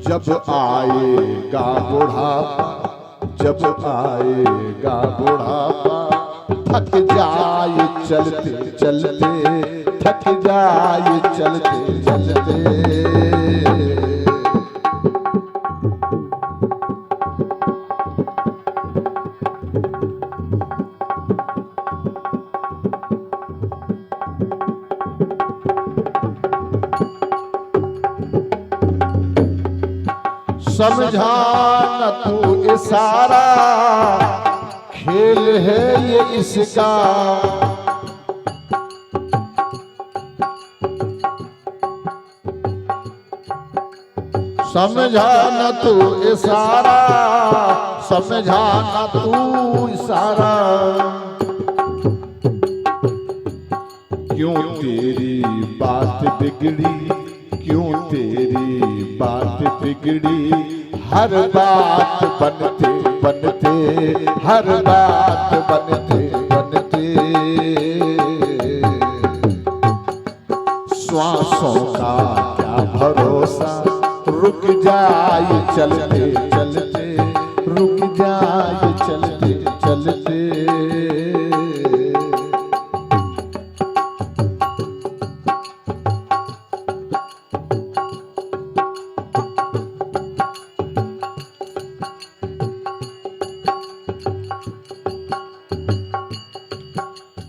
जब आएगा बुढ़ापा, जब आएगा बुढ़ापा, थक जाए चलते चलते, थक जाए चलते चलते। समझा न तू इशारा, खेल है ये इसका। समझा न तू इशारा, समझा न तू इशारा। क्यों तेरी बात बिगड़ी, क्यों तेरी बात बिगड़ी। हर बात बनते बनते, हर बात बनते बनते। श्वासों का क्या भरोसा, रुक जाए चलते चलते, रुक जाए चलते चलते।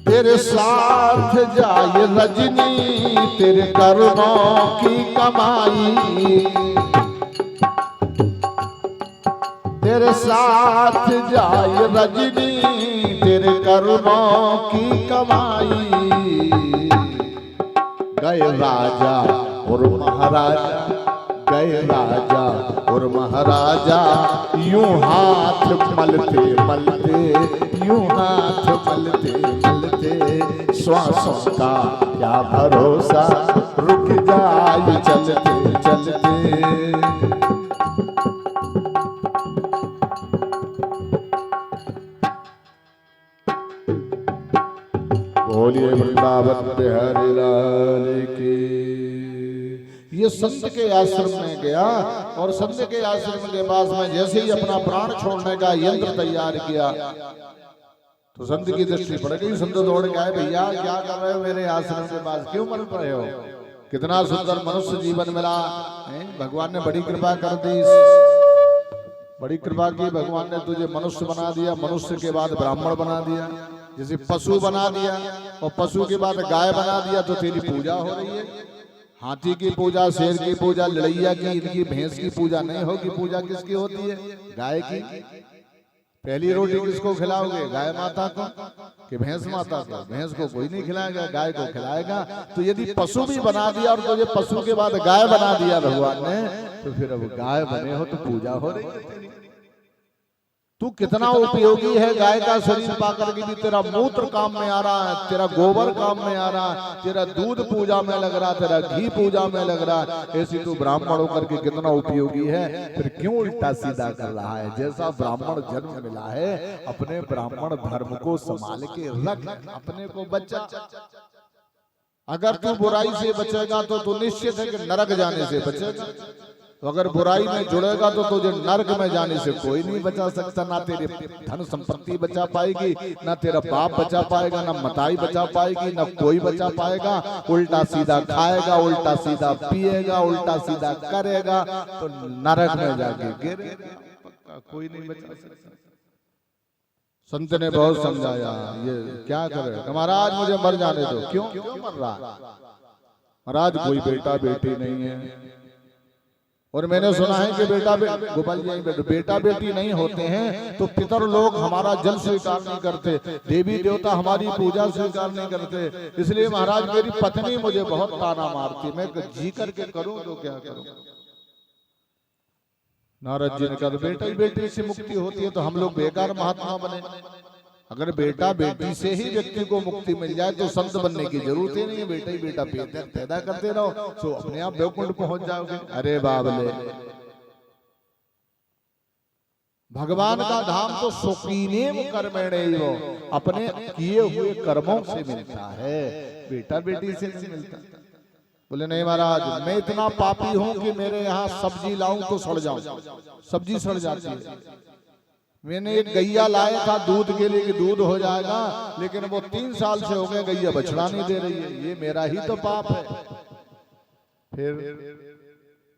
तेरे साथ जाए रजनी, तेरे कर्मों की कमाई। तेरे साथ जाए रजनी, तेरे कर्मों की कमाई। गए राजा और महाराजा, गए राजा और महाराजा, यूं हाथ मलते मलते, यूं हाथ मलते मलते। श्वासों का क्या भरोसा, रुक जाए चलते चलते। बोलिए वृंदावन बिहारी लाल की। ये संत के आश्रम में गया और संत के आश्रम के पास में जैसे ही अपना प्राण छोड़ने का यंत्र तैयार किया तो संत की दृष्टि पड़ गई। संत दौड़ के आए, भैया क्या कर रहे हो मेरे आश्रम के पास, क्यों मर रहे हो? कितना सुंदर मनुष्य जीवन मिला, भगवान ने बड़ी कृपा कर दी, बड़ी कृपा की। भगवान ने तुझे मनुष्य बना दिया, मनुष्य के बाद ब्राह्मण बना दिया, जैसे पशु बना दिया और पशु के बाद गाय बना दिया, तो तेरी पूजा हो रही है। हाथी की पूजा, शेर की पूजा, लड़ैया की, इनकी भैंस की पूजा नहीं होगी। पूजा किसकी होती है? गाय की। पहली रोटी किसको खिलाओगे? गाय माता को कि भैंस माता को? भैंस को कोई नहीं खिलाएगा, गाय को खिलाएगा। तो यदि पशु भी बना दिया और तुझे पशु के बाद गाय बना दिया भगवान ने, तो फिर अब गाय बने हो तो पूजा हो रही है। तू कितना उपयोगी है, गाय का शरीर पाकर के भी तेरा मूत्र काम में आ रहा है, तेरा गोबर काम में आ रहा है, तेरा दूध पूजा में लग रहा, तेरा घी पूजा में लग रहा। ऐसी तू ब्राह्मण होकर के कितना उपयोगी है, फिर क्यों उल्टा सीधा कर रहा है? जैसा ब्राह्मण जन्म मिला है, अपने ब्राह्मण धर्म को संभाल के रख, अपने को बचा। अगर तू बुराई से बचेगा तो तू निश्चित है कि नरक जाने से बचेगा। तो अगर बुराई में जुड़ेगा तो तुझे नरक में जाने से कोई नहीं बचा सकता। ना तेरी धन संपत्ति बचा पाएगी, ना तेरा बाप बचा पाएगा, ना मताई बचा पाएगी, ना कोई बचा पाएगा। उल्टा सीधा खाएगा, उल्टा सीधा पिएगा, उल्टा सीधा करेगा तो नरक में जाके गिरेगा, कोई नहीं बचा सकता। संत ने बहुत समझाया, ये क्या करे महाराज, मुझे मर जाने दो। क्यों क्यों मर रहा? महाराज कोई बेटा बेटी नहीं है, और मैंने सुना है कि गोपाल जी बेटा बेटी नहीं होते हैं तो पितर लोग हमारा जल स्वीकार नहीं करते, देवी देवता हमारी पूजा स्वीकार नहीं करते। इसलिए महाराज मेरी पत्नी मुझे बहुत ताना मारती, मैं जी करके करूं तो क्या करूं? नारद जी ने कहा बेटा ही बेटी से मुक्ति होती है तो हम लोग बेकार महात्मा बने। अगर बेटा बेटी से ही व्यक्ति को मुक्ति मिल जाए तो संत बनने की जरूरत ही नहीं है। बेटा ही बेटा पैदा करते रहो तो अपने आप वैकुंठ पहुंच जाओगे। अरे बाबले, भगवान का धाम तो शौकीनेम कर्मणेयो, अपने किए हुए कर्मों से मिलता है, बेटा बेटी से नहीं मिलता। बोले नहीं महाराज, मैं इतना पापी हूं कि मेरे यहाँ सब्जी लाऊं तो सड़ जाऊं, सब्जी सड़ जाती है। मैंने एक गैया लाया था दूध के लिए कि दूध हो जाएगा, लेकिन वो 3 साल से हो गए गैया बछड़ा नहीं दे रही है, ये मेरा ही तो पाप है। फिर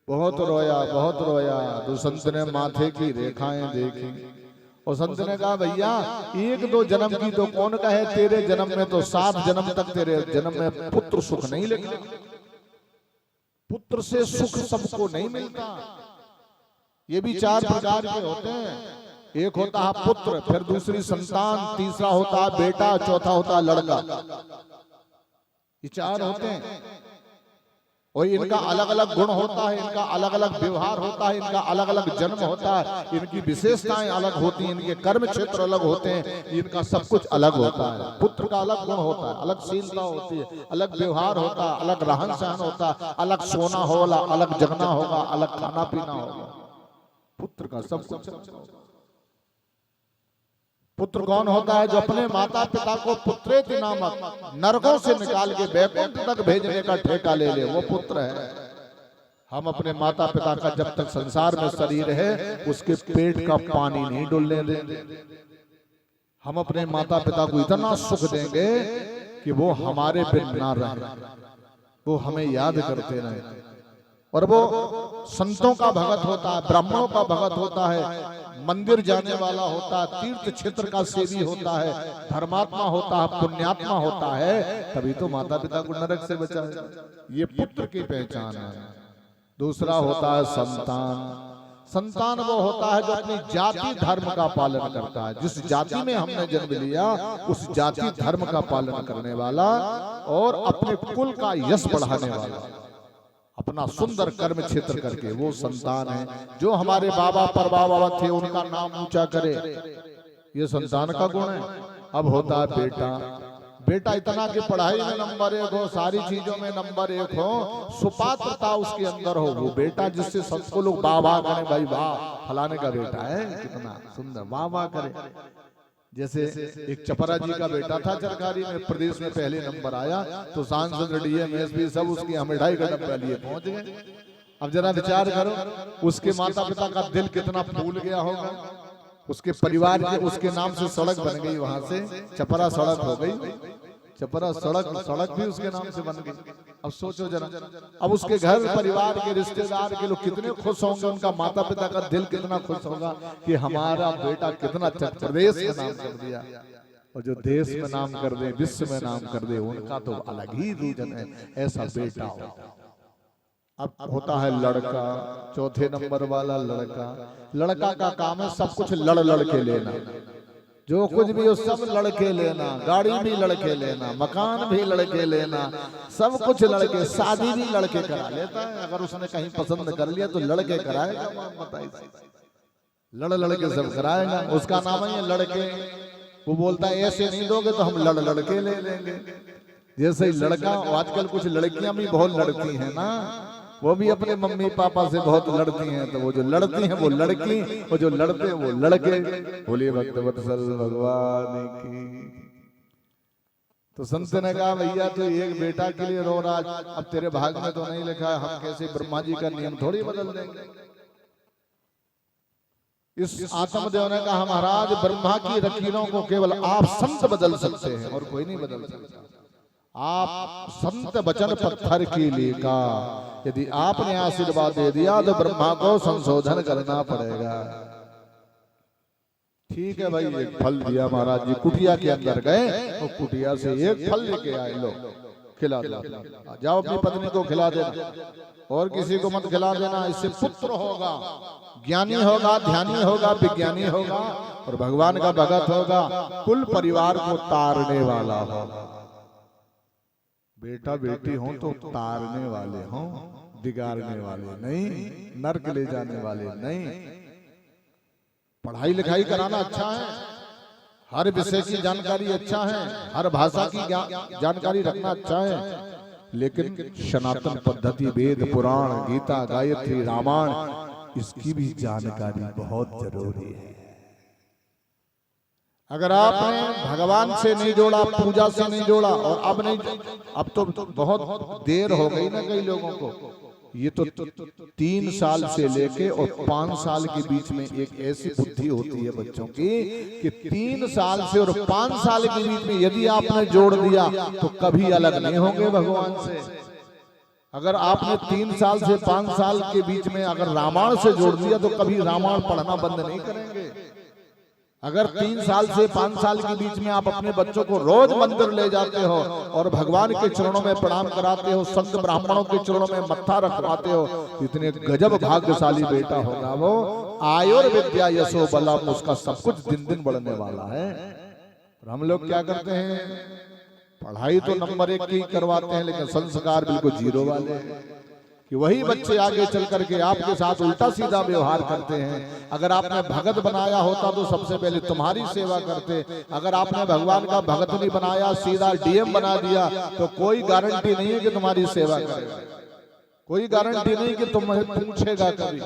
बहुत रोया तो संत ने माथे की रेखाएं देखी और संत ने कहा भैया 1-2 जन्म की तो कौन कहे, तेरे जन्म में तो 7 जन्म तक तेरे जन्म में पुत्र सुख नहीं लगा। पुत्र से सुख सबको नहीं मिलता। ये भी 4 प्रकार के होते हैं। एक होता है पुत्र, फिर दूसरी संतान, तीसरा होता है बेटा, चौथा होता है लड़का। ये 4 होते हैं और इनका अलग अलग गुण होता है, इनका अलग अलग व्यवहार होता है, इनका अलग अलग जन्म होता है, इनकी विशेषताएं अलग होती हैं, इनके कर्म क्षेत्र अलग होते हैं, इनका सब कुछ अलग होता है। पुत्र का अलग गुण होता है, अलग शीलता होती है, अलग व्यवहार होता है, अलग रहन सहन होता है, अलग सोना होगा, अलग जगना होगा, अलग खाना पीना होगा। पुत्र का सब कुछ। पुत्र कौन होता है? जो अपने माता पिता को पुत्रेति नामक नरकों से निकाल के वैकुंठ तक भेजने का ठेका ले ले, वो पुत्र है। हम अपने माता पिता का जब तक संसार में शरीर है उसके पेट का पानी नहीं डुलने देंगे। हम अपने माता पिता को इतना सुख देंगे कि वो हमारे बिन ना रहे, वो हमें याद करते रहे। और वो संतों का भगत होता है, ब्राह्मणों का भगत होता है, मंदिर जाने वाला होता है, तीर्थ क्षेत्र का सेवी होता है, धर्मात्मा होता है, पुण्यात्मा होता है, तभी तो माता पिता को नरक से बचाएगा। ये पुत्र की पहचान है। दूसरा होता है संतान। संतान वो होता है जो अपनी जाति धर्म का पालन करता है। जिस जाति में हमने जन्म लिया उस जाति धर्म का पालन करने वाला और अपने कुल का यश बढ़ाने वाला, अपना सुंदर कर्म क्षेत्र करके, वो संतान है। जो हमारे बाबा परबाबा थे उनका नाम ऊंचा करे, ये संतान का गुण है। अब होता है बेटा। बेटा इतना कि पढ़ाई में नंबर 1 हो, सारी चीजों में नंबर 1 हो, सुपात्रता उसके अंदर हो, वो बेटा जिससे सबको लोग वाह वाह करें, भाई वाह फलाने का बेटा है, कितना सुंदर, वाह वाह करे। जैसे एक चपरा जी का बेटा था चरखारी में, प्रदेश में पहले नंबर आया तो सांसद डीएम एसपी सब उसकी मिठाई का डब्बा लिए पहुंच गए। अब जरा विचार करो उसके माता पिता का दिल कितना फूल गया होगा। उसके परिवार के उसके नाम से सड़क बन गई, वहां से चपरा सड़क हो गई, चपरा सड़क भी उसके नाम से बन गई। अब सोचो जरा, अब उसके घर परिवार के रिश्तेदार के लोग कितने खुश होंगे, उनका माता पिता का दिल कितना खुश होगा कि हमारा बेटा कितना अच्छा प्रदेश में नाम कर दिया। और जो देश में नाम कर दे, विश्व में नाम कर दे, उनका तो अलग ही रूजन है, ऐसा बेटा हो। अब होता है लड़का, चौथे नंबर वाला लड़का। लड़का का काम है सब कुछ लड़ के लेना, जो कुछ भी हो सब लड़के लेना, गाड़ी भी लड़के लेना, मकान भी लड़के लेना, सब कुछ लड़के, शादी भी लड़के करा लेता है। अगर उसने कहीं पसंद कर लिया तो लड़के कराएगा, बताइए, लड़के सब कराएगा। उसका नाम है लड़के। वो बोलता है ऐसे नहीं दोगे तो हम लड़के ले लेंगे। जैसे ही लड़का, आजकल कुछ लड़कियां भी बहुत लड़ती हैं ना, वो भी अपने मम्मी पापा से बहुत लड़ती हैं, तो वो जो लड़ती हैं वो लड़की, और जो लड़ते हैं वो लड़के। बोलिए भक्तवत्सल भगवान की। तो संत ने कहा भैया तो एक बेटा के लिए रो रहा, अब तेरे भाग में तो नहीं लिखा है, हम कैसे ब्रह्मा जी का नियम थोड़ी बदल देंगे। इस आत्मदेव ने कहा महाराज ब्रह्मा की लकीरों को केवल आप संत बदल सकते हैं और कोई नहीं बदल सकता। आप संत वचन पत्थर की लेखा, यदि आपने आशीर्वाद दे दिया तो ब्रह्मा को संशोधन करना पड़ेगा। ठीक है भाई, एक फल दिया महाराज जी, कुटिया के अंदर गए और कुटिया से एक फल लेके आए, लो खिला दो, जाओ अपनी पत्नी को खिला देना और किसी को मत खिला देना। इससे पुत्र होगा, ज्ञानी होगा, ध्यानी होगा, विज्ञानी होगा और भगवान का भगत होगा, कुल परिवार को तारने वाला होगा। बेटा बेटी हो तो तारने वाले हो, बिगाड़ने वाले नहीं, नरक ले जाने वाले नहीं। पढ़ाई लिखाई कराना अच्छा है, हर विषय की जानकारी अच्छा है, हर भाषा की जानकारी रखना अच्छा है, लेकिन सनातन पद्धति, वेद पुराण, गीता, गायत्री, रामायण, इसकी भी जानकारी बहुत जरूरी है। अगर आपने भगवान से नहीं जोड़ा, पूजा से नहीं जोड़ा, और अब नहीं, अब तो बहुत देर हो गई ना कई लोगों को। ये तो 3 साल से लेके और 5 साल के बीच में एक ऐसी बुद्धि होती है बच्चों की कि 3 साल से और 5 साल के बीच में यदि आपने जोड़ दिया तो कभी अलग नहीं होंगे भगवान से। अगर आपने 3 साल से 5 साल के बीच में अगर रामायण से जोड़ दिया तो कभी रामायण पढ़ना बंद नहीं करेंगे। अगर 3 साल से 5 साल के बीच में आप अपने बच्चों को रोज मंदिर ले जाते हो और भगवान के चरणों में प्रणाम कराते हो, संत ब्राह्मणों के चरणों में मत्था रखवाते हो, इतने गजब भाग्यशाली बेटा होगा वो। आयुर्विद्या यशो बलम, उसका सब कुछ दिन दिन बढ़ने वाला है। और हम लोग क्या करते हैं, पढ़ाई तो नंबर 1 की करवाते हैं लेकिन संस्कार बिल्कुल 0 वाले हैं कि वही बच्चे आगे चल करके आपके साथ उल्टा सीधा व्यवहार करते हैं। अगर आपने भगत बनाया होता तो सबसे पहले तुम्हारी सेवा करते। अगर आपने भगवान का भगत नहीं बनाया, सीधा डीएम बना दिया, तो कोई गारंटी नहीं है कि तुम्हारी सेवा करेगा, कोई गारंटी नहीं कि तुम्हें पूछेगा कभी।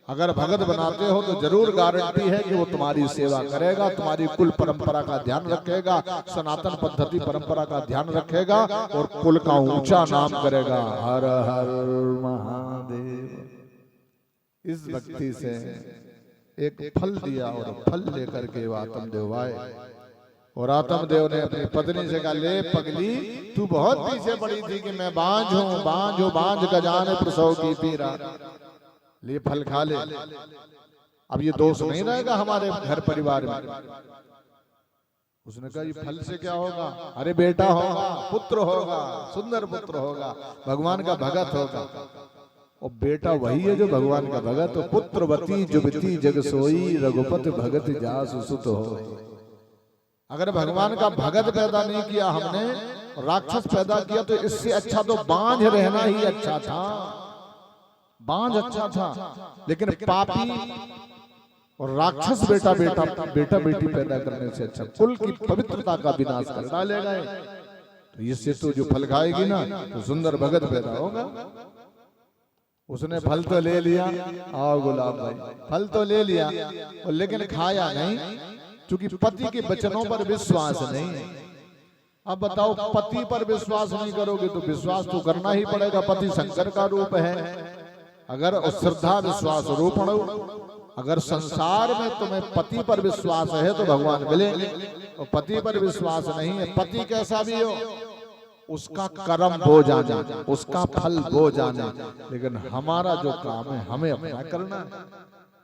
अगर भगत बनाते हो तो जरूर गारंटी है कि वो तुम्हारी सेवा करेगा, तुम्हारी कुल परंपरा का ध्यान रखेगा, सनातन पद्धति परंपरा का ध्यान रखेगा और कुल का ऊंचा नाम करेगा। हर हर महादेव। इस भक्ति से एक फल दिया और फल लेकर के आत्मदेव आए और आत्मदेव ने अपनी पत्नी से कहा, ले पगली, तू बहुत पीछे पड़ी थी कि मैं बांझ हूं, बांझ हूं, बांझ गजाने प्रसव की पीरा, ले फल खा ले। अब ये दोष नहीं रहेगा हमारे घर परिवार में। उसने कहा, ये फल से क्या होगा? अरे बेटा होगा, पुत्र होगा, सुंदर पुत्र होगा, भगवान का भगत होगा। और बेटा वही है जो भगवान का भगत। पुत्रवती जुबती जग सोई, रघुपति भगत जासु सुत हो। अगर भगवान का भगत पैदा नहीं किया हमने, राक्षस पैदा किया, तो इससे अच्छा तो बांझ रहना ही अच्छा था। बांझ अच्छा था, लेकिन पापी और राक्षस बेटा बेटी पैदा करने से अच्छा कुल की पवित्रता का विनाश कर डालेगा। तो इससे तो जो फल खाएगी ना तो सुंदर भगत पैदा होगा। उसने फल तो ले लिया, आओ गुलाब भाई, फल तो ले लिया और लेकिन खाया नहीं, क्योंकि पति के वचनों पर विश्वास नहीं है। अब बताओ, पति पर विश्वास नहीं करोगे तो विश्वास तो करना ही पड़ेगा, पति शंकर का रूप है। अगर श्रद्धा विश्वास रूपण, अगर संसार में तुम्हें पति पर विश्वास है तो भगवान मिलेंगे, और पति पर विश्वास नहीं है, पति कैसा भी हो, उसका कर्म वो जाने, उसका फल वो जाने, लेकिन हमारा जो काम है हमें अपना करना है।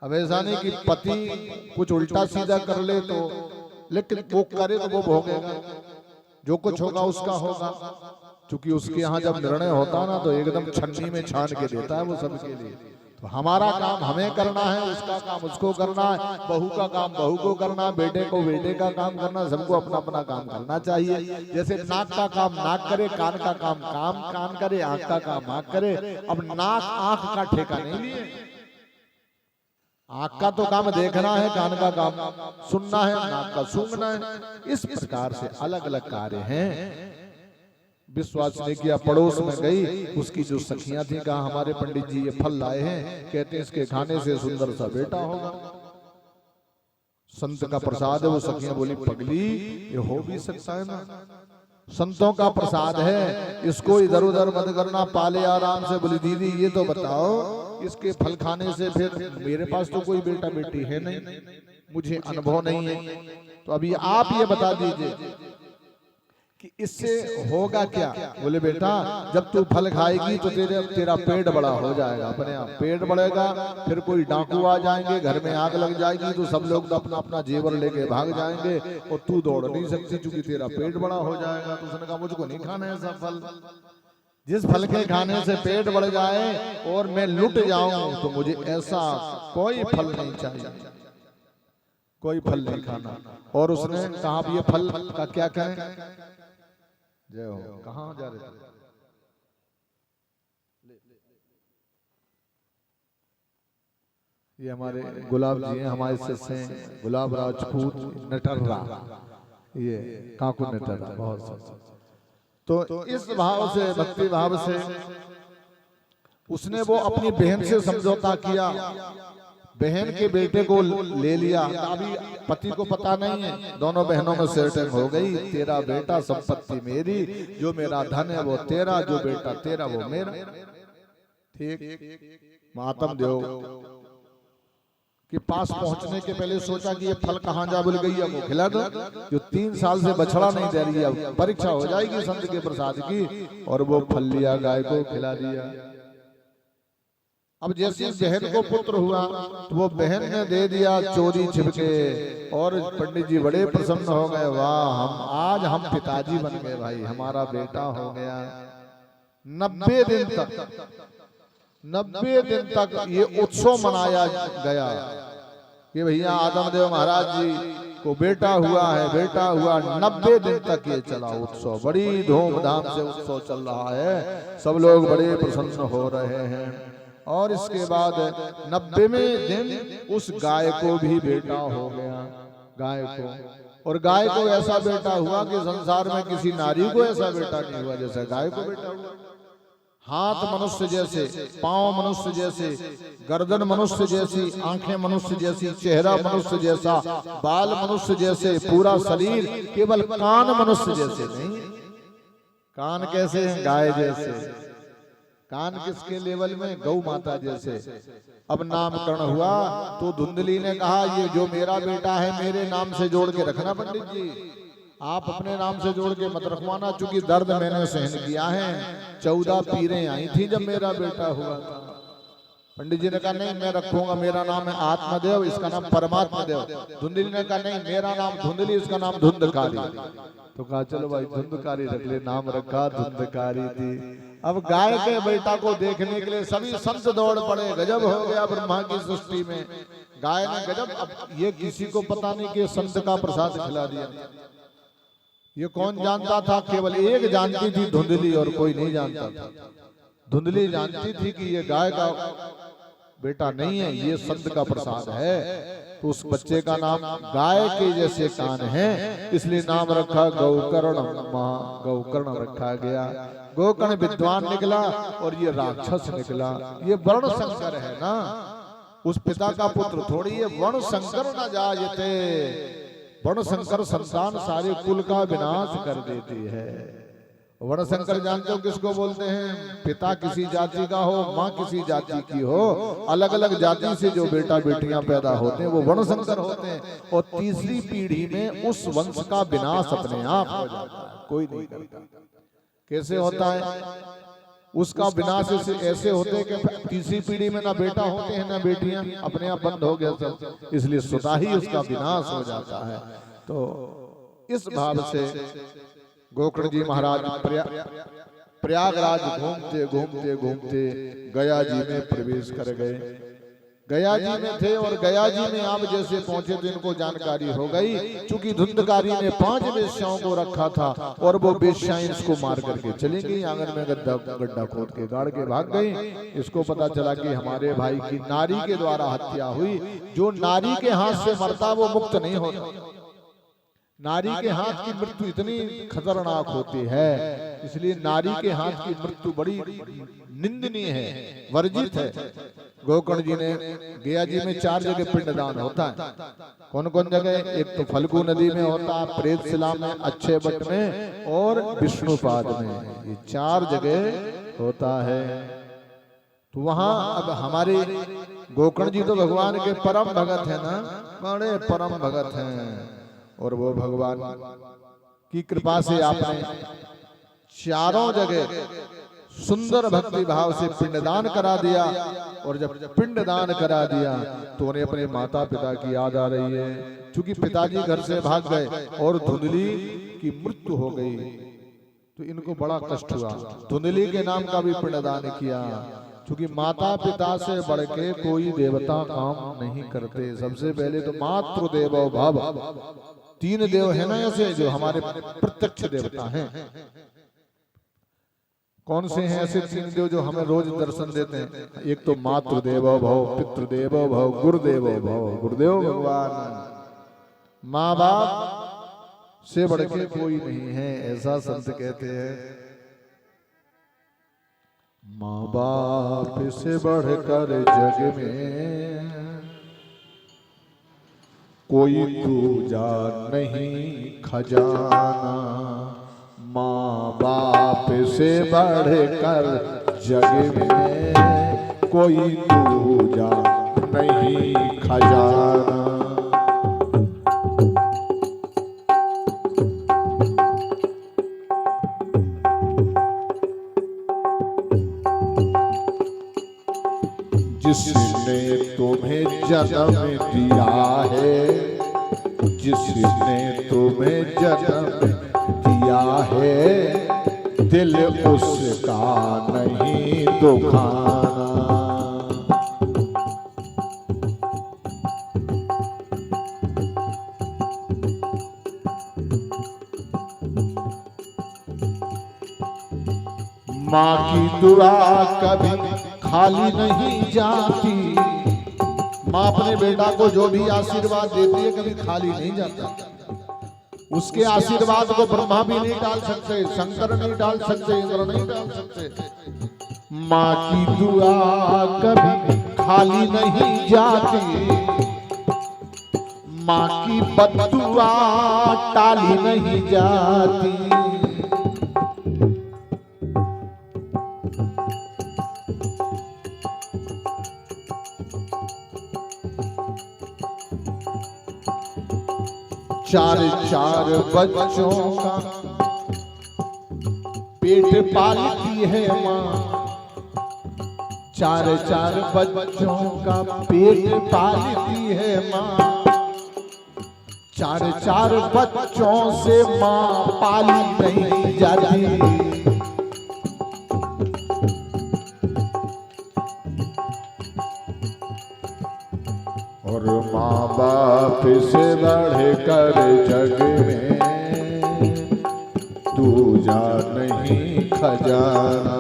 अब ऐसा नहीं कि पति कुछ उल्टा सीधा कर ले तो, लेकिन वो करे तो वो भोगेगा, जो कुछ होगा उसका होगा। क्योंकि उसके यहाँ जब निर्णय होता ना तो एकदम छन्नी में छान के देता है वो सबके लिए। तो हमारा काम हमें करना है, उसका काम उसको करना है, बहू का काम बहू को करना है, बेटे को बेटे का काम करना, सबको अपना अपना काम करना चाहिए। जैसे नाक का काम नाक करे, कान का काम कान करे, आंख का काम आंख करे। अब नाक आंख का ठेका नहीं लिए, आंख का तो काम देखना है, कान का काम सुनना है, नाक का सूंघना है। इस प्रकार से अलग अलग कार्य हैं। विश्वास नहीं किया, पड़ोस में गई, उसकी जो सखियां थी, कहा हमारे पंडित जी ये फल लाए हैं, कहते हैं इसके खाने से सुंदर सा बेटा होगा, संत का प्रसाद है। वो सखियां बोली, पगली ये हो भी सकता है ना, संतों का प्रसाद है, इसको इधर उधर मत करना, पाले आराम से। बोली दीदी ये तो बताओ, इसके फल खाने से फिर मेरे पास तो कोई बेटा बेटी है नहीं, मुझे अनुभव नहीं है, तो अभी आप ये बता दीजिए कि इससे होगा क्या। बोले बेटा जब तू फल खाएगी तो तेरा पेट बड़ा हो जाएगा, अपने आप पेट बढ़ेगा, फिर कोई डाकू आ जाएंगे, घर में आग लग जाएगी तो सब लोग तो अपना अपना जेवर लेके भाग जाएंगे और तू दौड़ नहीं सकती क्योंकि तेरा पेट बड़ा हो जाएगा। तो उसने कहा मुझको नहीं खाना है ऐसा फल, जिस फल के खाने से पेट बढ़ जाए और मैं लुट जाऊं तो मुझे ऐसा कोई फल नहीं चाहिए, कोई फल नहीं खाना। और उसने कहा ये फल का क्या करें, जय हो, कहाँ जा रहे थे? ये हमारे गुलाब जी हैं, हमारे शिष्य हैं, गुलाब राजपूत नटर्रा, ये काकू नटर्रा, बहुत सा। तो इस भाव से, भक्ति भाव से उसने वो अपनी बहन से समझौता किया। बहन के बेटे को ले लिया, अभी पति को पता नहीं है, दोनों बहनों में सेटिंग हो गई, तेरा बेटा संपत्ति मेरी, जो मेरा धन है वो तेरा, जो बेटा तेरा वो मेरा। ठीक, मातम देव के पास पहुंचने के पहले सोचा कि ये फल कहाँ जा भूल गई है, वो खिला दो। जो 3 साल से बछड़ा नहीं दे रही है, अब परीक्षा हो जाएगी संत के प्रसाद की, और वो फल लिया, गाय को खिला दिया। अब जैसे बहन को पुत्र हुआ तो वो बहन ने दे दिया चोरी छिपके, और पंडित जी बड़े प्रसन्न हो गए, वाह आज हम पिताजी बन गए भाई, हमारा बेटा हो गया। 90 दिन तक ये उत्सव मनाया गया कि भैया आदमदेव महाराज जी को बेटा हुआ है, बेटा हुआ। 90 दिन तक ये चला उत्सव, बड़ी धूमधाम से उत्सव चल रहा है, सब लोग बड़े प्रसन्न हो रहे हैं। और इसके बाद 90वें दिन उस गाय को भी बेटा हो गया, गाय को। और गाय को ऐसा बेटा हुआ कि संसार में किसी नारी को ऐसा बेटा नहीं हुआ जैसा गाय को बेटा हुआ। हाथ मनुष्य जैसे, पांव मनुष्य जैसे, गर्दन मनुष्य जैसी, आंखें मनुष्य जैसी, चेहरा मनुष्य जैसा, बाल मनुष्य जैसे, पूरा शरीर, केवल कान मनुष्य जैसे नहीं। कान कैसे हैं? गाय जैसे। कान किसके लेवल में? गौ माता जैसे। अब नामकरण हुआ तो धुंधली ने कहा ये जो मेरा बेटा है मेरे नाम से जोड़ के रखना पंडित जी, आप अपने नाम से जोड़ के मत रखवाना, चूंकि दर्द मैंने सहन किया है। 14 पीरें आई थी जब मेरा बेटा हुआ था। पंडित जी ने कहा नहीं मैं रखूंगा, मेरा नाम है आत्मदेव, इसका नाम परमात्मा देव। धुंधली ने कहा नहीं मेरा नाम धुंधली, इसका नाम धुंधकारी। तो कहा चलो भाई धुंधकारी रख ले, नाम रखा धुंधकारी थी। अब गाय के बेटा को देखने के लिए सभी संत दौड़ पड़े, गजब हो गया ब्रह्मा की सृष्टि में, गाय ने गजब। अब ये किसी को पता नहीं कि संत का प्रसाद खिला दिया। ये कौन जानता था? केवल एक जानती थी धुंधली, और कोई नहीं जानता था। धुंधली जानती थी कि ये गाय का बेटा नहीं है, ये संत का प्रसाद है। तो उस बच्चे का नाम गाय के जैसे कान है, इसलिए नाम रखा गौकर्ण, गौकर्ण रखा गया। गोकर्ण विद्वान निकला और ये राक्षस निकला। ये वर्ण संकर है ना, उस पिता का पुत्र थोड़ी। ये वर्ण संकर न जायते, वर्ण संकर संतान सारे कुल का विनाश कर देती है। वर्ण संकर जानते हो किसको बोलते हैं? पिता किसी जाति का हो, माँ किसी जाति की हो, अलग अलग जाति से जो बेटा बेटियां पैदा होते हैं वो वर्ण संकर होते हैं। और तीसरी पीढ़ी में उस वंश का विनाश अपने आप हो जाता है, कोई नहीं करता। कैसे होता है उसका विनाश? ऐसे होते हैं कि तीसरी पीढ़ी में ना बेटा होते हैं ना बेटियां, अपने आप बंद हो गया सब, इसलिए स्वतः ही उसका विनाश हो जाता है। तो इस भाव से गोकर्ण जी महाराज प्रयागराज घूमते घूमते घूमते गया जी में प्रवेश कर गए। गया जी में थे और गया जी में आप जैसे पहुंचे तो इनको जानकारी हो गई, चूंकि धुंधकारी ने 5 वेश्याओं को रखा था और वो वेश्याएं इसको मार करके चली गई, आंगन में गड्ढा खोद के गाड़ के भाग गई। इसको पता चला कि हमारे भाई की नारी के द्वारा हत्या हुई। जो नारी के हाथ से मरता वो मुक्त नहीं होता। नारी के हाथ की मृत्यु इतनी खतरनाक होती है, इसलिए नारी के हाथ की मृत्यु बड़ी निंदनीय है, वर्जित है। गोकर्ण जी ने गया जी में 4 जगह पिंडदान होता है। कौन कौन जगह? एक तो फल्गु नदी में होता है, प्रेतशिला में, अच्छे बट में और विष्णुपाद में, ये 4 जगह होता है। तो वहां अब हमारे गोकर्ण जी तो भगवान के परम भगत है ना, बड़े परम भगत हैं। और वो भगवान की कृपा से आपने 4 जगह सुंदर भक्ति भाव से पिंडदान करा दिया। और जब पिंडदान करा दिया तो उन्हें अपने माता पिता की याद आ रही है, क्योंकि पिताजी घर से भाग गए और धुंधली की मृत्यु हो गई। तो इनको बड़ा कष्ट हुआ। धुंधली के नाम का भी पिंडदान किया, क्योंकि माता पिता से बढ़ के कोई देवता काम नहीं करते। सबसे पहले तो मातृ देवो भव, 3 देव है ना ऐसे जो हमारे प्रत्यक्ष देवता हैं। कौन से हैं ऐसे 3 देव जो हमें रोज दर्शन देते हैं? एक तो मातृदेवो भव, पितृदेवो भव, गुरुदेवो भव। गुरुदेव भगवान, माँ बाप से बढ़ के कोई नहीं है, ऐसा संत कहते हैं। माँ बाप से बढ़कर जग में कोई दूजा नहीं खजाना, माँ बाप से बढ़कर जग में कोई दूजा नहीं खजाना। जिसने तुम्हें जन्म दिया है, जिसने तुम्हें जन्म दिया है, दिल उसका नहीं दुखाना। माँ की दुआ कभी खाली नहीं जाती। माँ अपने बेटा को जो भी आशीर्वाद देती है कभी खाली नहीं जाता। उसके आशीर्वाद को ब्रह्मा भी नहीं डाल सकते, शंकर नहीं डाल सकते, इंद्र नहीं डाल सकते। माँ की दुआ कभी खाली नहीं जाती, माँ की बददुआ टाली नहीं जाती। चार चार बच्चों का पेट पालती है माँ, चार चार बच्चों का पेट पालती है माँ। चार चार बच्चों से माँ पाली नहीं जाती। और माँ बाप से बढ़कर जग में दूजा नहीं खजाना।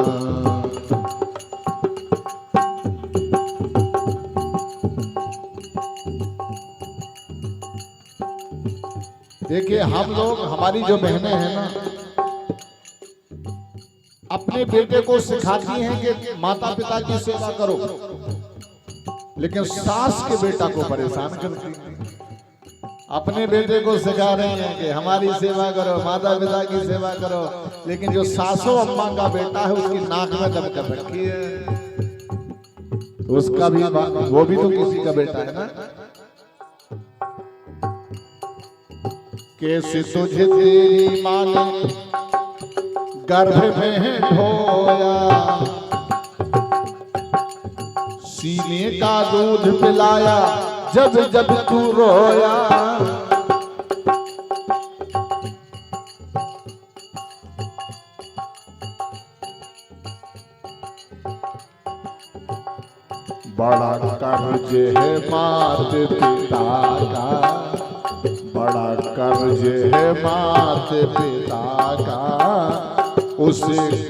देखिए हम लोग, हमारी जो बहनें हैं ना, अपने बेटे को सिखाती हैं कि माता पिता की सेवा करो, लेकिन सास के बेटा को परेशान करती है। अपने बेटे को सिखा रहे हैं कि हमारी सेवा करो, माता पिता की सेवा करो, लेकिन जो सासो अम्मा का बेटा है उसकी नाक में दम कर रखी है। उसका भी, वो भी तो किसी का बेटा है ना। कैसे तुझे तेरी माँ ने गर्भ में ढोया, सीने का दूध पिलाया जब जब तू रोया। बड़ा कर्ज है मात पिता का, बड़ा कर्ज है मात पिता का, उस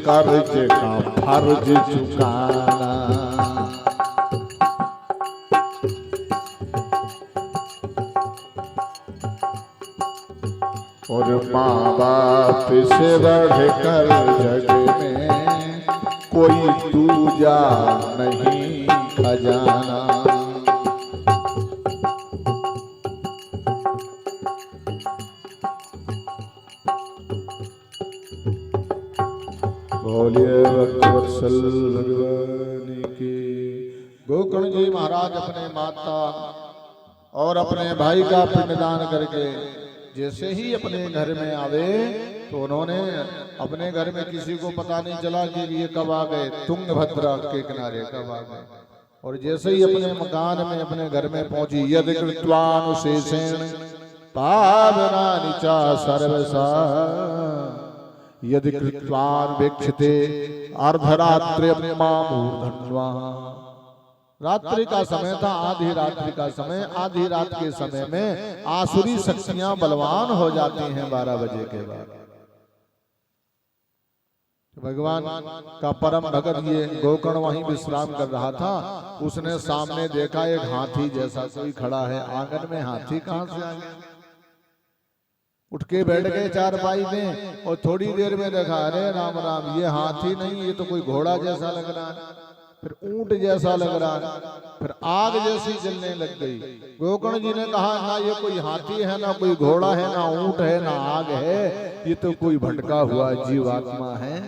कर्ज का फर्ज चुकाना। और माँ बाप से बढ़कर जग में कोई दूजा नहीं खजाना। बोलिए भक्तवत्सल भगवान की। गोकर्ण जी महाराज अपने माता और अपने भाई का पिंडदान करके जैसे ही अपने घर में आवे तो उन्होंने अपने घर में किसी को पता नहीं चला कि ये कब आ गए, तुंगभद्रा के किनारे कब आ गए। और जैसे ही अपने मकान में, अपने घर में पहुंची, यदि कृत्वानुशेषेण पावनानि च सर्वसा, यदि कृत्वान्वेक्षते अर्धरात्र्यम्मा मूर्धन्वा। रात्रि का समय था, आधी रात्रि का समय, आधी रात के समय में आसुरी शक्तियां बलवान हो जाती हैं 12 बजे के बाद। भगवान का परम भगत ये गोकर्ण वहीं विश्राम कर रहा था। उसने सामने देखा एक हाथी जैसा कोई खड़ा है। आंगन में हाथी कहां से आ गया? उठ के बैठ गए चारपाई में और थोड़ी देर में देखा, अरे राम राम, ये हाथी नहीं, ये तो कोई घोड़ा जैसा लग रहा है। फिर ऊंट जैसा लग रहा है, फिर आग जैसी जलने लग गई। गोकर्ण जी ने कहा ना ये कोई हाथी है, ना कोई घोड़ा है, ना ऊंट है, ना आग है, ये तो कोई भटका हुआ जीवात्मा है।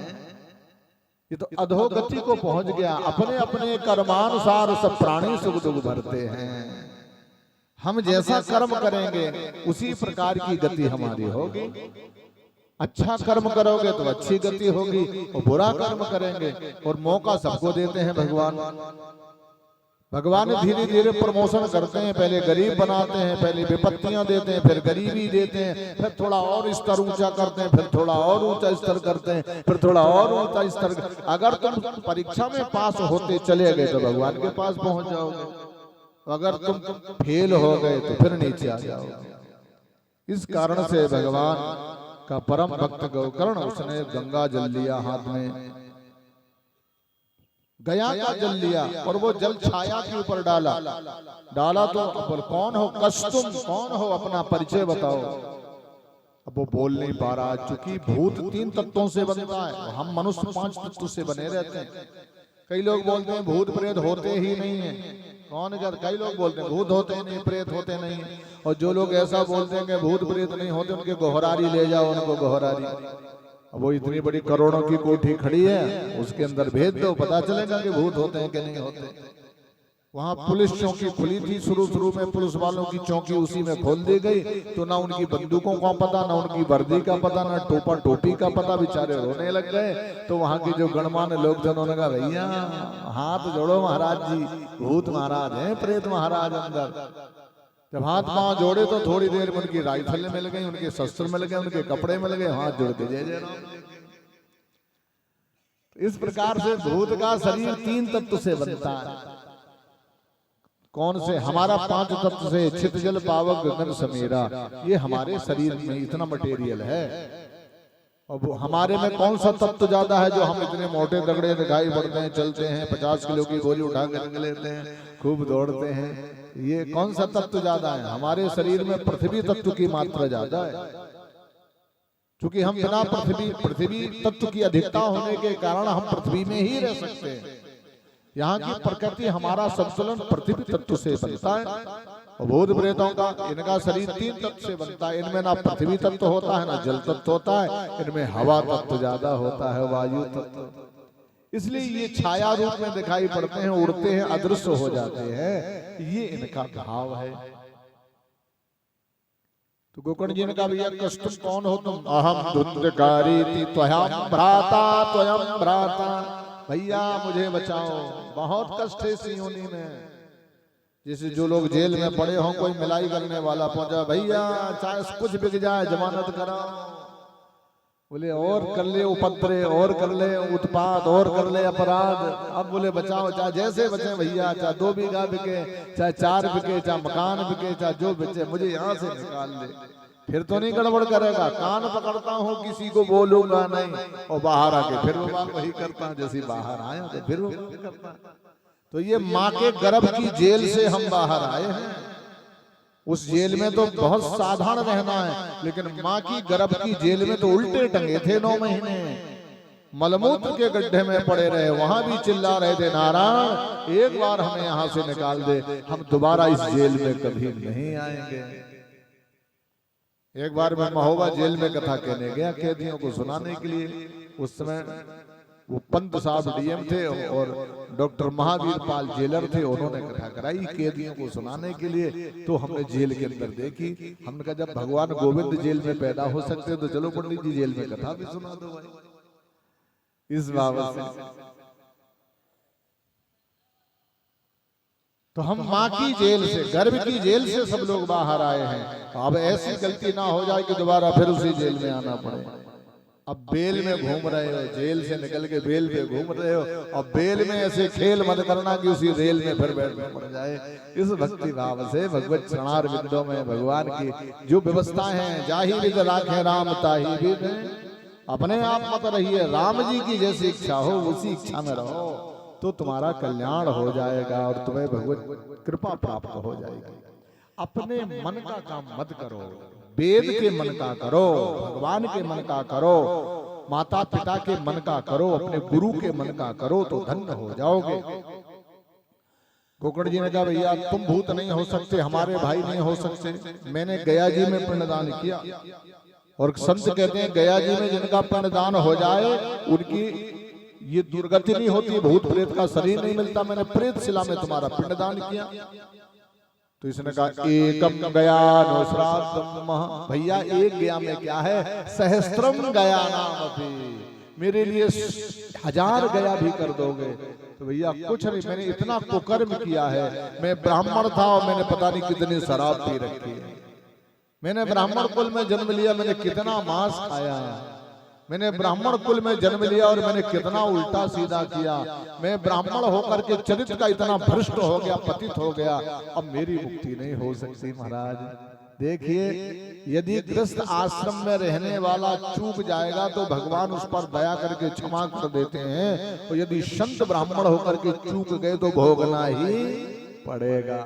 ये तो अधोगति को पहुंच गया। अपने अपने कर्मानुसार सब प्राणी सुख दुख भरते हैं। हम जैसा कर्म करेंगे उसी प्रकार की गति हमारी होगी। अच्छा कर्म करोगे तो अच्छी गति होगी, और बुरा कर्म करेंगे, और मौका सबको देते हैं भगवान। भगवान धीरे धीरे प्रमोशन करते हैं, पहले गरीब बनाते हैं, पहले विपत्तियां देते हैं, फिर गरीबी देते हैं, फिर थोड़ा और स्तर ऊंचा करते हैं, फिर थोड़ा और ऊंचा स्तर करते हैं, फिर थोड़ा और ऊंचा स्तर। अगर तुम परीक्षा में पास होते चले गए तो भगवान के पास पहुंच जाओगे, अगर तुम फेल हो गए तो फिर नीचे आ जाओगे। इस कारण से भगवान का परम भक्त गोकर्ण, उसने गंगा जल लिया हाथ में, गया का जल लिया, और वो जल छाया के ऊपर डाला। तो कौन हो कस्तुम, कौन हो, अपना परिचय बताओ। अब वो बोल नहीं पा रहा, चूंकि भूत 3 तत्वों से बनता है, हम मनुष्य 5 तत्वों से बने रहते हैं। कई लोग बोलते हैं भूत प्रेत होते ही नहीं है, कौन कर, कई लोग बोलते हैं भूत होते नहीं, प्रेत होते नहीं, और जो लोग ऐसा बोलते हैं कि भूत प्रेत नहीं होते, उनके गोहरारी ले जाओ, उनको गोहरारी। अब वो इतनी बड़ी करोड़ों की कोठी खड़ी है, उसके अंदर भेज दो, पता चलेगा कि भूत होते हैं कि नहीं होते। वहां पुलिस चौकी खुली थी, शुरू में पुलिस वालों की चौकी उसी में खोल दी गई, तो ना उनकी बंदूकों का पता, ना उनकी वर्दी का पता, ना टोपा टोपी का पता, बेचारे रोने लग गए। तो वहां के जो गणमान्य लोग थे उन्होंने कहा भैया हाथ जोड़ो महाराज जी, भूत महाराज हैं, प्रेत महाराज अंदर। जब हाथ पांव जोड़े तो थोड़ी देर में उनकी राइफल मिल गई, उनके शस्त्र मिल गए, उनके कपड़े मिल गए, हाथ जोड़ के जय जय राम। इस प्रकार से भूत का शरीर 3 तत्व से बनता है। कौन से? हमारा 5 तत्व से, छित जल पावक गगन समीरा, ये हमारे शरीर में इतना मटेरियल है। अब हमारे में कौन सा तत्व ज्यादा है जो हम इतने मोटे तगड़े दिखाई पड़ते हैं, चलते हैं, 50 किलो की गोली उठा के रंग लेते हैं, खूब दौड़ते हैं? ये कौन सा तत्व ज्यादा है? हमारे शरीर में पृथ्वी तत्व की मात्रा ज्यादा है, क्योंकि हम बिना पृथ्वी तत्व की अधिकता होने के कारण हम पृथ्वी में ही रह सकते हैं। यहाँ की प्रकृति हमारा संतुलन पृथ्वी तत्व से बनता है। भूत प्रेतों का, इनका शरीर 3 तत्व से बनता है। इनमें ना पृथ्वी तत्व होता है, ना जल तत्व होता है, इनमें हवा तत्व ज्यादा होता है, वायु तत्व। इसलिए ये छाया रूप में दिखाई पड़ते हैं, उड़ते हैं, अदृश्य हो जाते हैं। ये इनका भाव है। तो गोकर्ण जी ने कहा भैया कष्ट कौन हो तुम? अहम धुंधकारी त्वयं भ्राता, त्वयं भ्राता, भैया मुझे बचाओ, बहुत कष्ट है इस योनि में। जैसे जो लोग जेल में पड़े हों, कोई मिलाई करने वाला पहुंचा, भैया चाहे कुछ बिक जाए जमानत कराओ। बोले और कर ले उपद्रव, और कर ले उत्पात, और कर ले अपराध, अब बोले बचाओ, चाहे जैसे बचे भैया, चाहे 2 बीघा बिके, चाहे 4 बिके, चाहे मकान बिके, चाहे जो बिके, मुझे यहाँ से निकाल ले। फिर तो नहीं गड़बड़ करेगा, कान पकड़ता हूँ, किसी को बोलूंगा नहीं, और बाहर आके फिर वो बात वही करता है जैसे बाहर आया तो फिर वो करता। तो ये माँ के गर्भ की जेल से हम बाहर आए हैं। उस जेल में तो बहुत साधारण रहना है, लेकिन माँ की गर्भ की जेल में तो उल्टे टंगे थे 9 महीने, मलमूत्र के गड्ढे में पड़े रहे, वहां भी चिल्ला रहे थे नारायण एक बार हमें यहाँ से निकाल दे, हम दोबारा इस जेल में कभी नहीं आएंगे। एक बार मैं महोबा जेल में कथा कहने गया कैदियों को सुनाने के लिए। उस समय वो पंत साहब डीएम थे और डॉक्टर महावीर पाल जेलर थे, उन्होंने कथा कराई कैदियों को सुनाने के लिए। तो हमने जेल के अंदर देखी, हमने कहा जब भगवान गोविंद जेल में पैदा हो सकते तो चलो पंडित जी जेल में कथा भी सुना दो भाई। इस बाबत से तो हम माँ की जेल से, गर्भ की जेल से सब लोग बाहर आए हैं। अब ऐसी गलती ना हो जाए कि दोबारा फिर उसी जेल में आना पड़े। अब बेल में घूम रहे हो, जेल से निकल के बेल पे घूम रहे हो, अब बेल में ऐसे खेल मत करना कि उसी रेल में फिर बैठना पड़ जाए। इस भक्ति भाव से भगवत चरणार बिंदों में भगवान की जो व्यवस्थाएं हैं, जाहि विद राखे राम ताहि विद, अपने आप मत रहिए, राम जी की जैसी इच्छा हो उसी इच्छा में रहो तो तुम्हारा कल्याण हो जाएगा और तुम्हें भगवत कृपा प्राप्त हो जाएगी। अपने मन का काम मत करो, वेद के मन का करो, भगवान के मन का करो। माता पिता के मन का करो, अपने गुरु के मन का करो तो धन्य हो जाओगे। गोकर्ण जी ने कहा भैया तुम भूत नहीं हो सकते, हमारे भाई नहीं हो सकते। मैंने गया जी में पिंडदान किया और संत कहते हैं गया जी में जिनका पिंडदान हो जाए उनकी ये दुर्गति नहीं होती, भूत प्रेत का शरीर नहीं मिलता। मैंने प्रेत शिला में तुम्हारा पिंडदान किया। तो इसने कहा एकम गया नोश्राद्धम भैया एक गया में क्या है, सहस्त्रम गया नाम अभी, मेरे लिए 1000 गया भी कर दोगे। तो भैया कुछ नहीं, मैंने इतना कुकर्म किया है। मैं ब्राह्मण था और मैंने पता नहीं कितनी शराब पी रखी है। मैंने ब्राह्मण कुल में जन्म लिया, मैंने कितना मांस खाया है। मैंने ब्राह्मण कुल में जन्म लिया और मैंने कितना उल्टा सीधा किया। मैं ब्राह्मण होकर के चरित्र का इतना भ्रष्ट हो गया, पतित हो गया। अब मेरी मुक्ति नहीं हो सकती महाराज। देखिए यदि गृहस्थ आश्रम में रहने वाला चूक जाएगा तो भगवान उस पर दया करके क्षमा कर देते हैं, और यदि संत ब्राह्मण होकर के चूक गए तो भोगना ही पड़ेगा।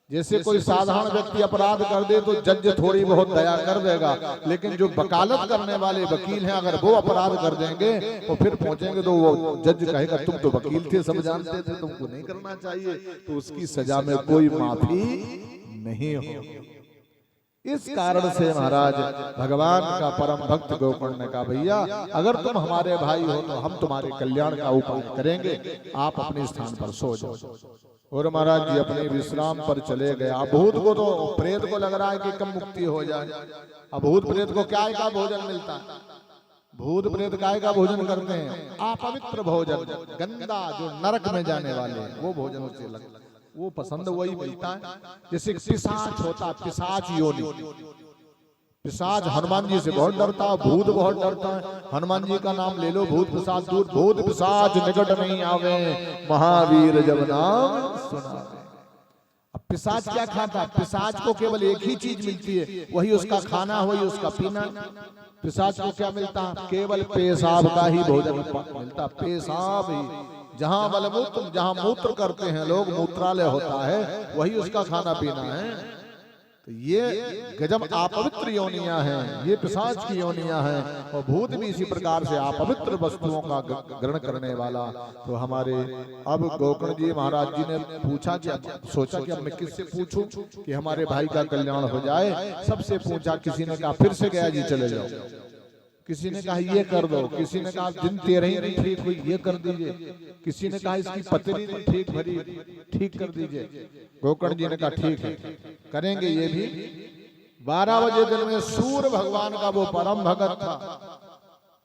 जैसे कोई साधारण व्यक्ति अपराध कर दे तो जज थोड़ी बहुत दया कर देगा, लेकिन जो वकालत करने वाले वकील हैं अगर वो अपराध कर देंगे तो फिर पहुंचेंगे तो वो जज कहेगा तुम तो वकील थे, सब जानते थे, तुमको नहीं करना चाहिए, तो उसकी सजा में कोई माफी नहीं हो। इस कारण से महाराज भगवान का परम भक्त गोकर्ण ने कहा भैया अगर तुम हमारे भाई हो तो हम तुम्हारे कल्याण का उपाय करेंगे, आप अपने स्थान पर सो जाओ। और महाराज जी अपने विश्राम पर चले गए। अब भूत को तो प्रेत को लग रहा है कि कम मुक्ति हो जाए। अब भूत प्रेत को क्या का भोजन मिलता है, भूत प्रेत काय का भोजन करते हैं, अपवित्र भोजन, गंदा जो नरक में जाने वाले वो भोजन उसे लगता है, वो पसंद वही मिलता है। जैसे पिशाच होता, पिशाच योनि, पिशाच हनुमान जी से बहुत डरता है, भूत बहुत डरता है। हनुमान जी का नाम ले लो, भूत पिशाच दूर, भूत पिशाच निकट नहीं आवे, महावीर जब नाम सुनावे। अब पिशाच क्या खाता, पिशाच को केवल एक ही चीज मिलती है, वही उसका खाना, वही उसका पीना। पिशाच को क्या मिलता, केवल पेशाब का ही भोजन मिलता, पेशाब ही। जहां मलमूत्र, जहां मूत्र करते हैं लोग, मूत्रालय होता है, वही उसका खाना पीना है। तो ये गजब अपवित्र योनियां हैं, ये पिशाच की योनियां हैं। और भूत भी इसी प्रकार से अपवित्र वस्तुओं का ग्रहण करने वाला। तो हमारे अब गोकर्ण जी महाराज जी ने पूछा कि सोचा कि अब मैं किससे पूछूं कि हमारे भाई का कल्याण हो जाए। सबसे पूछा, किसी ने कहा फिर से गया जी चले जाओ, किसी ने कहा ये कर दो, किसी ने कहा दिन 13 नहीं ठीक हुई ये कर दीजिए, किसी ने कहा इसकी पत्नी नहीं ठीक भरी ठीक कर दीजिए। गोकर्ण जी ने कहा ठीक है करेंगे ये भी। 12 बजे दिन में सूर्य भगवान का वो परम भगत था,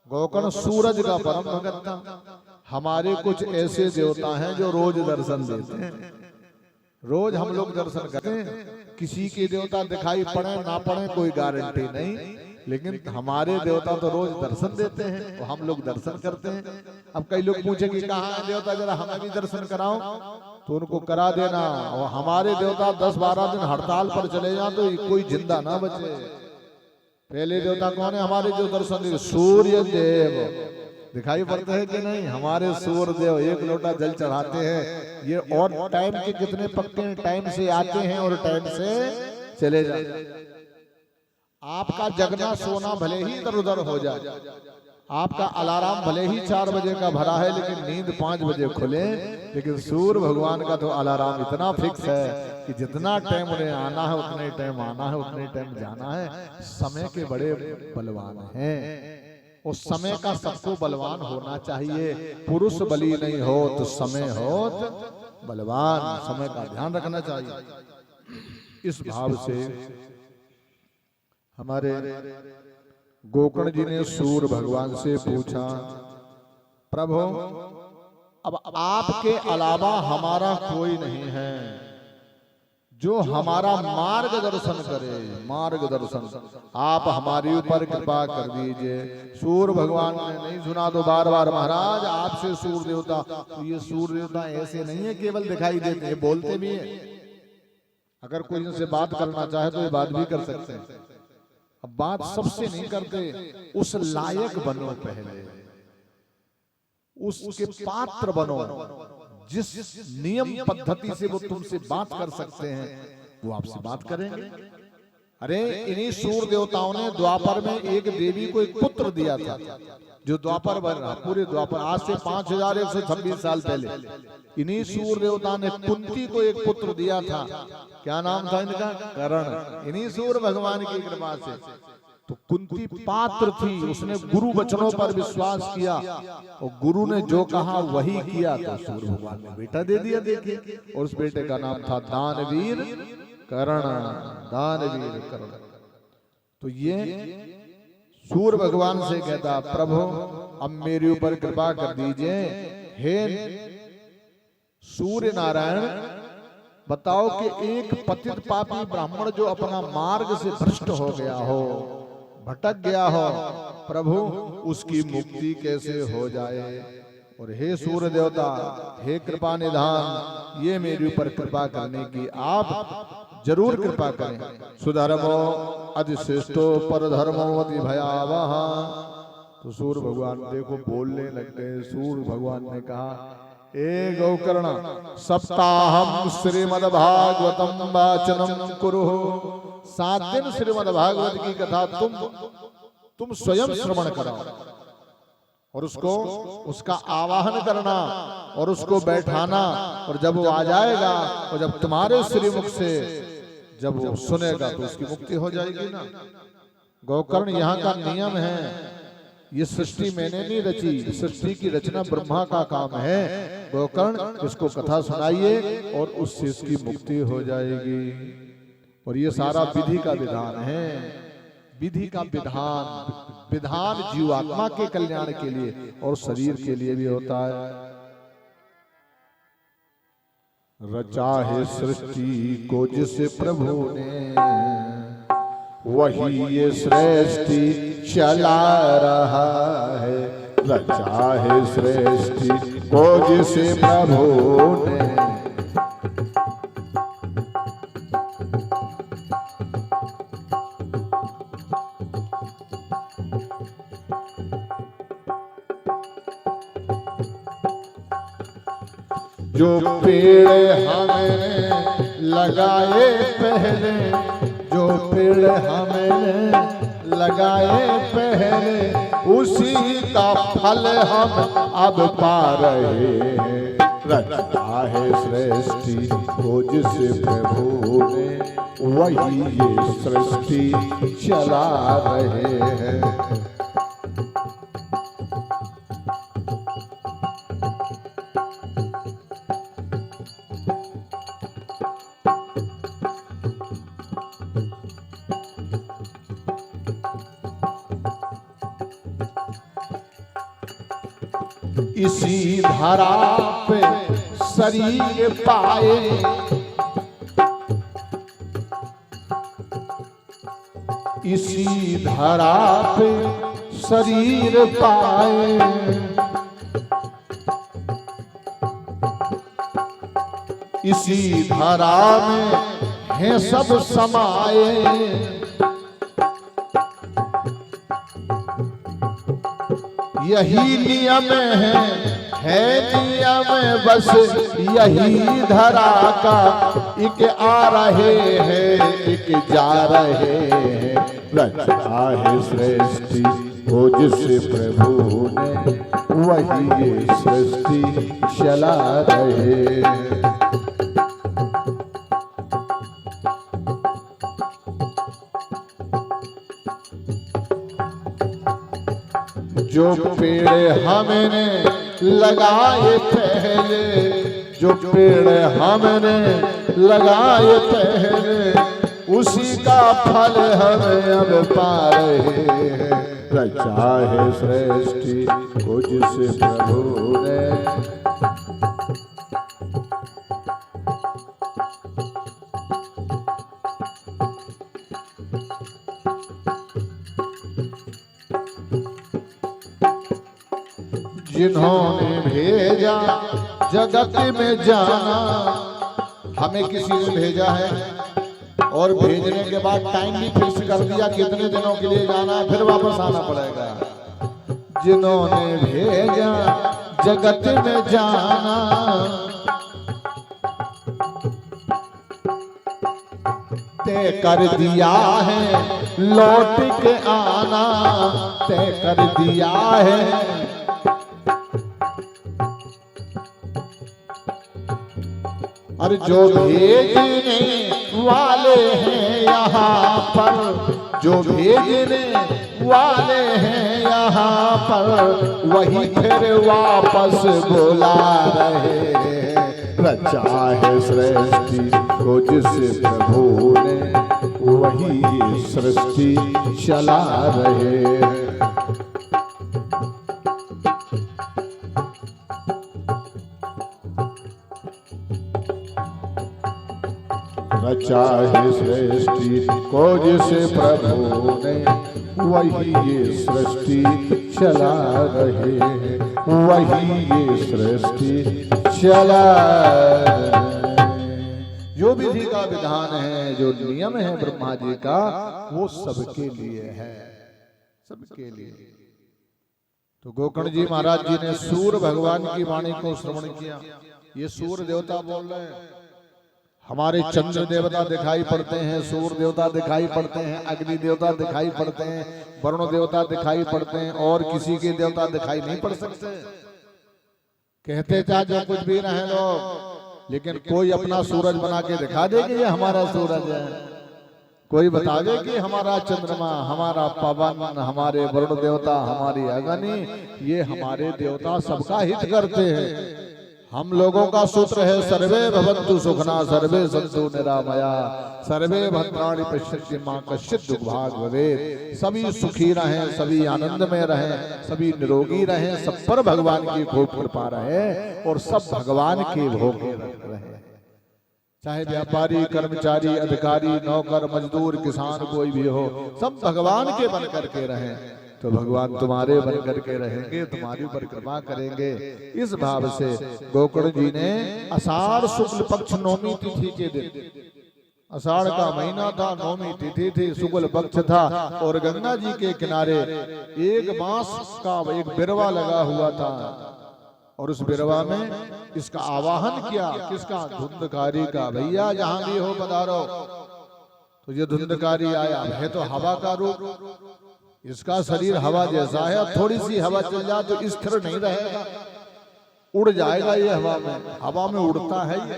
गोकर्ण सूरज का परम भगत था। हमारे कुछ ऐसे देवता हैं जो रोज दर्शन देते हैं, रोज हम लोग दर्शन करते हैं। किसी के देवता दिखाई पड़े ना पड़े कोई गारंटी नहीं, लेकिन हमारे देवता तो रोज दर्शन देते हैं और हम लोग दर्शन करते हैं। अब कई लोग पूछे कि कहाँ है देवता, जरा हमें भी दर्शन कराओ, तो उनको करा देना। और हमारे देवता 10-12 दिन हड़ताल पर चले जाए तो कोई जिंदा ना बचे। पहले देवता कौन है हमारे जो दर्शन दे, सूर्य देव दिखाई पड़ते हैं कि नहीं, हमारे सूर्य देव एक लोटा जल चढ़ाते हैं। ये और टाइम के कितने पक्के हैं, टाइम से आते हैं और टाइम से चले जाते हैं। आपका जगना सोना भले ही इधर उधर हो जाए, आपका अलार्म भले ही 4 बजे का भरा है लेकिन नींद 5 बजे खुले, लेकिन सूर्य भगवान का तो अलार्म इतना फिक्स है कि जितना टाइम उन्हें आना है उतने टाइम आना है, उतने टाइम जाना है। समय के बड़े बलवान हैं, उस समय का सबको बलवान होना चाहिए। पुरुष बली नहीं हो तो समय हो बलवान, समय का ध्यान रखना चाहिए। इस भाव से हमारे गोकर्ण जी ने सूर्य भगवान से पूछा, प्रभु अब आपके अलावा हमारा कोई नहीं है जो हमारा मार्गदर्शन करे, मार्गदर्शन आप हमारे ऊपर कृपा कर दीजिए। सूर्य भगवान ने नहीं सुना तो बार बार महाराज आपसे सूर्य देवता, तो ये सूर्य देवता ऐसे नहीं है केवल दिखाई देते हैं, बोलते भी हैं। अगर कोई इनसे बात करना चाहे तो ये बात भी कर सकते हैं। अब बात सबसे नहीं करते, उस लायक बनो, पहले उसके पात्र बनो। जिस नियम पद्धति से वो तुमसे बात कर सकते हैं वो आपसे बात करेंगे। अरे इन्हीं सूर्य देवताओं ने द्वापर में एक देवी को एक पुत्र दिया था, जो द्वापर बन रहा, पूरे द्वापर, आज से 5126 साल पहले इन्हीं सूर्य देवता ने कुंती को एक पुत्र दिया था। क्या नाम था इनका? कर्ण। इन्हीं सूर्य भगवान की कृपा से। तो कुंती पात्र थी, उसने गुरु वचनों पर विश्वास किया और गुरु ने जो कहा वही किया, तो सूर्य भगवान ने बेटा दे दिया। देखिए, और उस बेटे का नाम था दानवीर कर्ण। दानवीर कर्ण। तो ये सूर्य भगवान से कहता, प्रभु अब मेरे ऊपर कृपा कर दीजिए, हे सूर्य नारायण, बताओ कि एक पतित पापी ब्राह्मण जो अपना मार्ग से भ्रष्ट हो गया हो, भटक गया हो, प्रभु उसकी मुक्ति कैसे हो जाए। और हे सूर्य देवता, हे कृपा निधान, ये मेरे ऊपर कृपा करने की आप जरूर कृपा करें। सुधर्मो अधिश्रेष्ठो पर धर्मो अति भयावह। तो सूर्य भगवान देखो बोलने लग गए। सूर्य भगवान ने कहा, ए गोकर्ण, सप्ताहम श्रीमद्भागवतम वाचनम कुरु। 7 दिन श्रीमद्भागवत की कथा तुम स्वयं श्रवण कराओ और उसको उसका आवाहन करना और उसको बैठाना, और जब वो आ जाएगा और जब तुम्हारे श्रीमुख से जब वो सुनेगा तो उसकी मुक्ति हो जाएगी ना। गोकर्ण, यहाँ का नियम है, ये सृष्टि मैंने नहीं रची, सृष्टि की रचना ब्रह्मा का काम है। गोकर्ण, इसको कथा सुनाइए और उससे इसकी मुक्ति हो जाएगी। और ये सारा विधि का विधान है, विधि का विधान। विधान जीवात्मा के कल्याण के लिए और शरीर के लिए भी होता है। रचा है सृष्टि को जिस प्रभु ने, वही ये सृष्टि चला रहा है। रचा है सृष्टि को जिस प्रभु ने, जो पेड़ हमने लगाए पहले, जो पेड़ हमने लगाए पहले, उसी का फल हम अब पा रहे हैं। रचा है सृष्टि को जिस प्रभु ने, वही ये सृष्टि चला रहे हैं। इसी धरा पे शरीर पाए, इसी धरा पे शरीर पाए, इसी धरा में है सब समाये। यही नियम है नियम बस, यही धरा का, एक आ रहे हैं एक जा रहे हैं। रचा है सृष्टि को जिस प्रभु ने, वही ये सृष्टि चला रहे हैं। जो पेड़ हमने लगाए पहले, जो पेड़ हमने लगाए पहले, उसी का फल हमें अब पा रहे हैं। रचा है सृष्टि को जिस प्रभु ने, जिन्होंने भेजा जगत में जाना। हमें किसी ने भेजा है और भेजने के बाद टाइम भी फिक्स कर दिया कितने दिनों के लिए जाना है, फिर वापस आना पड़ेगा। जिन्होंने भेजा जगत में जाना, तय कर दिया है, लौट के आना तय कर दिया है। और जो भेजने वाले हैं यहाँ पर, जो भेजने वाले हैं यहाँ पर, वही फिर वापस बुला रहे हैं। रचा है सृष्टि को जिस प्रभु ने, वही सृष्टि चला रहे हैं। रचा है सृष्टि को जिस प्रभु ने, वही ये सृष्टि चला रहे हैं, वही ये सृष्टि चला रहे। जो विधि का विधान है, जो नियम है ब्रह्मा जी का, वो सबके लिए है, सबके लिए। तो गोकर्ण जी महाराज जी ने सूर्य भगवान की वाणी को श्रवण किया। ये सूर्य देवता बोल रहे हैं। हमारे चंद्र देवता दिखाई पड़ते हैं, सूर्य देवता दिखाई पड़ते हैं, अग्नि देवता दिखाई पड़ते हैं, वरुण देवता दिखाई पड़ते हैं, और किसी के देवता दिखाई नहीं पड़ सकते। कहते चाहे जो कुछ भी रहे लोग, लेकिन कोई अपना सूरज बना के दिखा दे कि ये हमारा सूरज है, कोई बता दे कि हमारा चंद्रमा, हमारा पवन, हमारे वरुण देवता, हमारी अग्नि, ये हमारे देवता सबका हित करते हैं। हम लोगों का सूत्र है सर्वे भवन्तु सुखना सर्वे सन्तु निरामया सर्वे भद्राणि पश्यन्ति मा कश्चित् दुर्भाग् भवेत्। सभी सुखी रहें, सभी आनंद में रहें, सभी निरोगी रहें, सब पर भगवान की खूब कृपा रहे और सब भगवान के भोग रहे। चाहे व्यापारी, कर्मचारी, अधिकारी, नौकर, मजदूर, किसान कोई भी हो, सब भगवान के बन करके रहें। तो भगवान तुम्हारे बन करके रहेंगे, तुम्हारी पर कृपा करेंगे। इस भाव से गोकर्ण जी ने आषाढ़ शुक्ल पक्ष नौमी तिथि के दिन, आषाढ़ का महीना था, नौमी तिथि थी, शुक्ल पक्ष था, और गंगा जी के किनारे एक बांस का एक बिरवा लगा हुआ था, और उस बिरवा में इसका आवाहन किया। किसका? धुंधकारी का। भैया जहां भी हो पधारो। तो ये धुंधकारी आया, है तो हवा का रूप, इसका शरीर हवा जैसा है, थोड़ी सी हवा चल जाए तो स्थिर नहीं रहेगा, उड़ जाएगा ये हवा में उड़ता है ये।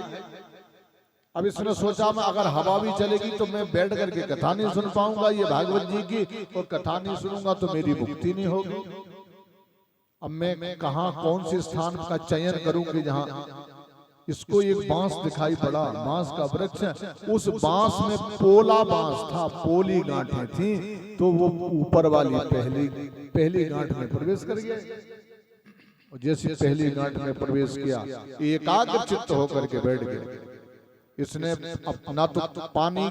अब इसने सोचा मैं अगर हवा भी चलेगी तो मैं बैठ करके कथा नहीं सुन पाऊंगा ये भागवत जी की, और कथा नहीं सुनूंगा तो मेरी मुक्ति नहीं होगी। अब मैं कहाँ कौन से स्थान का चयन करूंगी जहां इसको एक बांस दिखाई पड़ा, बांस का वृक्ष, उस बांस में पोला बांस था, पोली गांठें थी, तो वो ऊपर वाली पहली गांठ में प्रवेश कर गया। और जैसे पहली गांठ में प्रवेश किया, एकाग्र चित्त होकर के बैठ गए। इसने ना तो पानी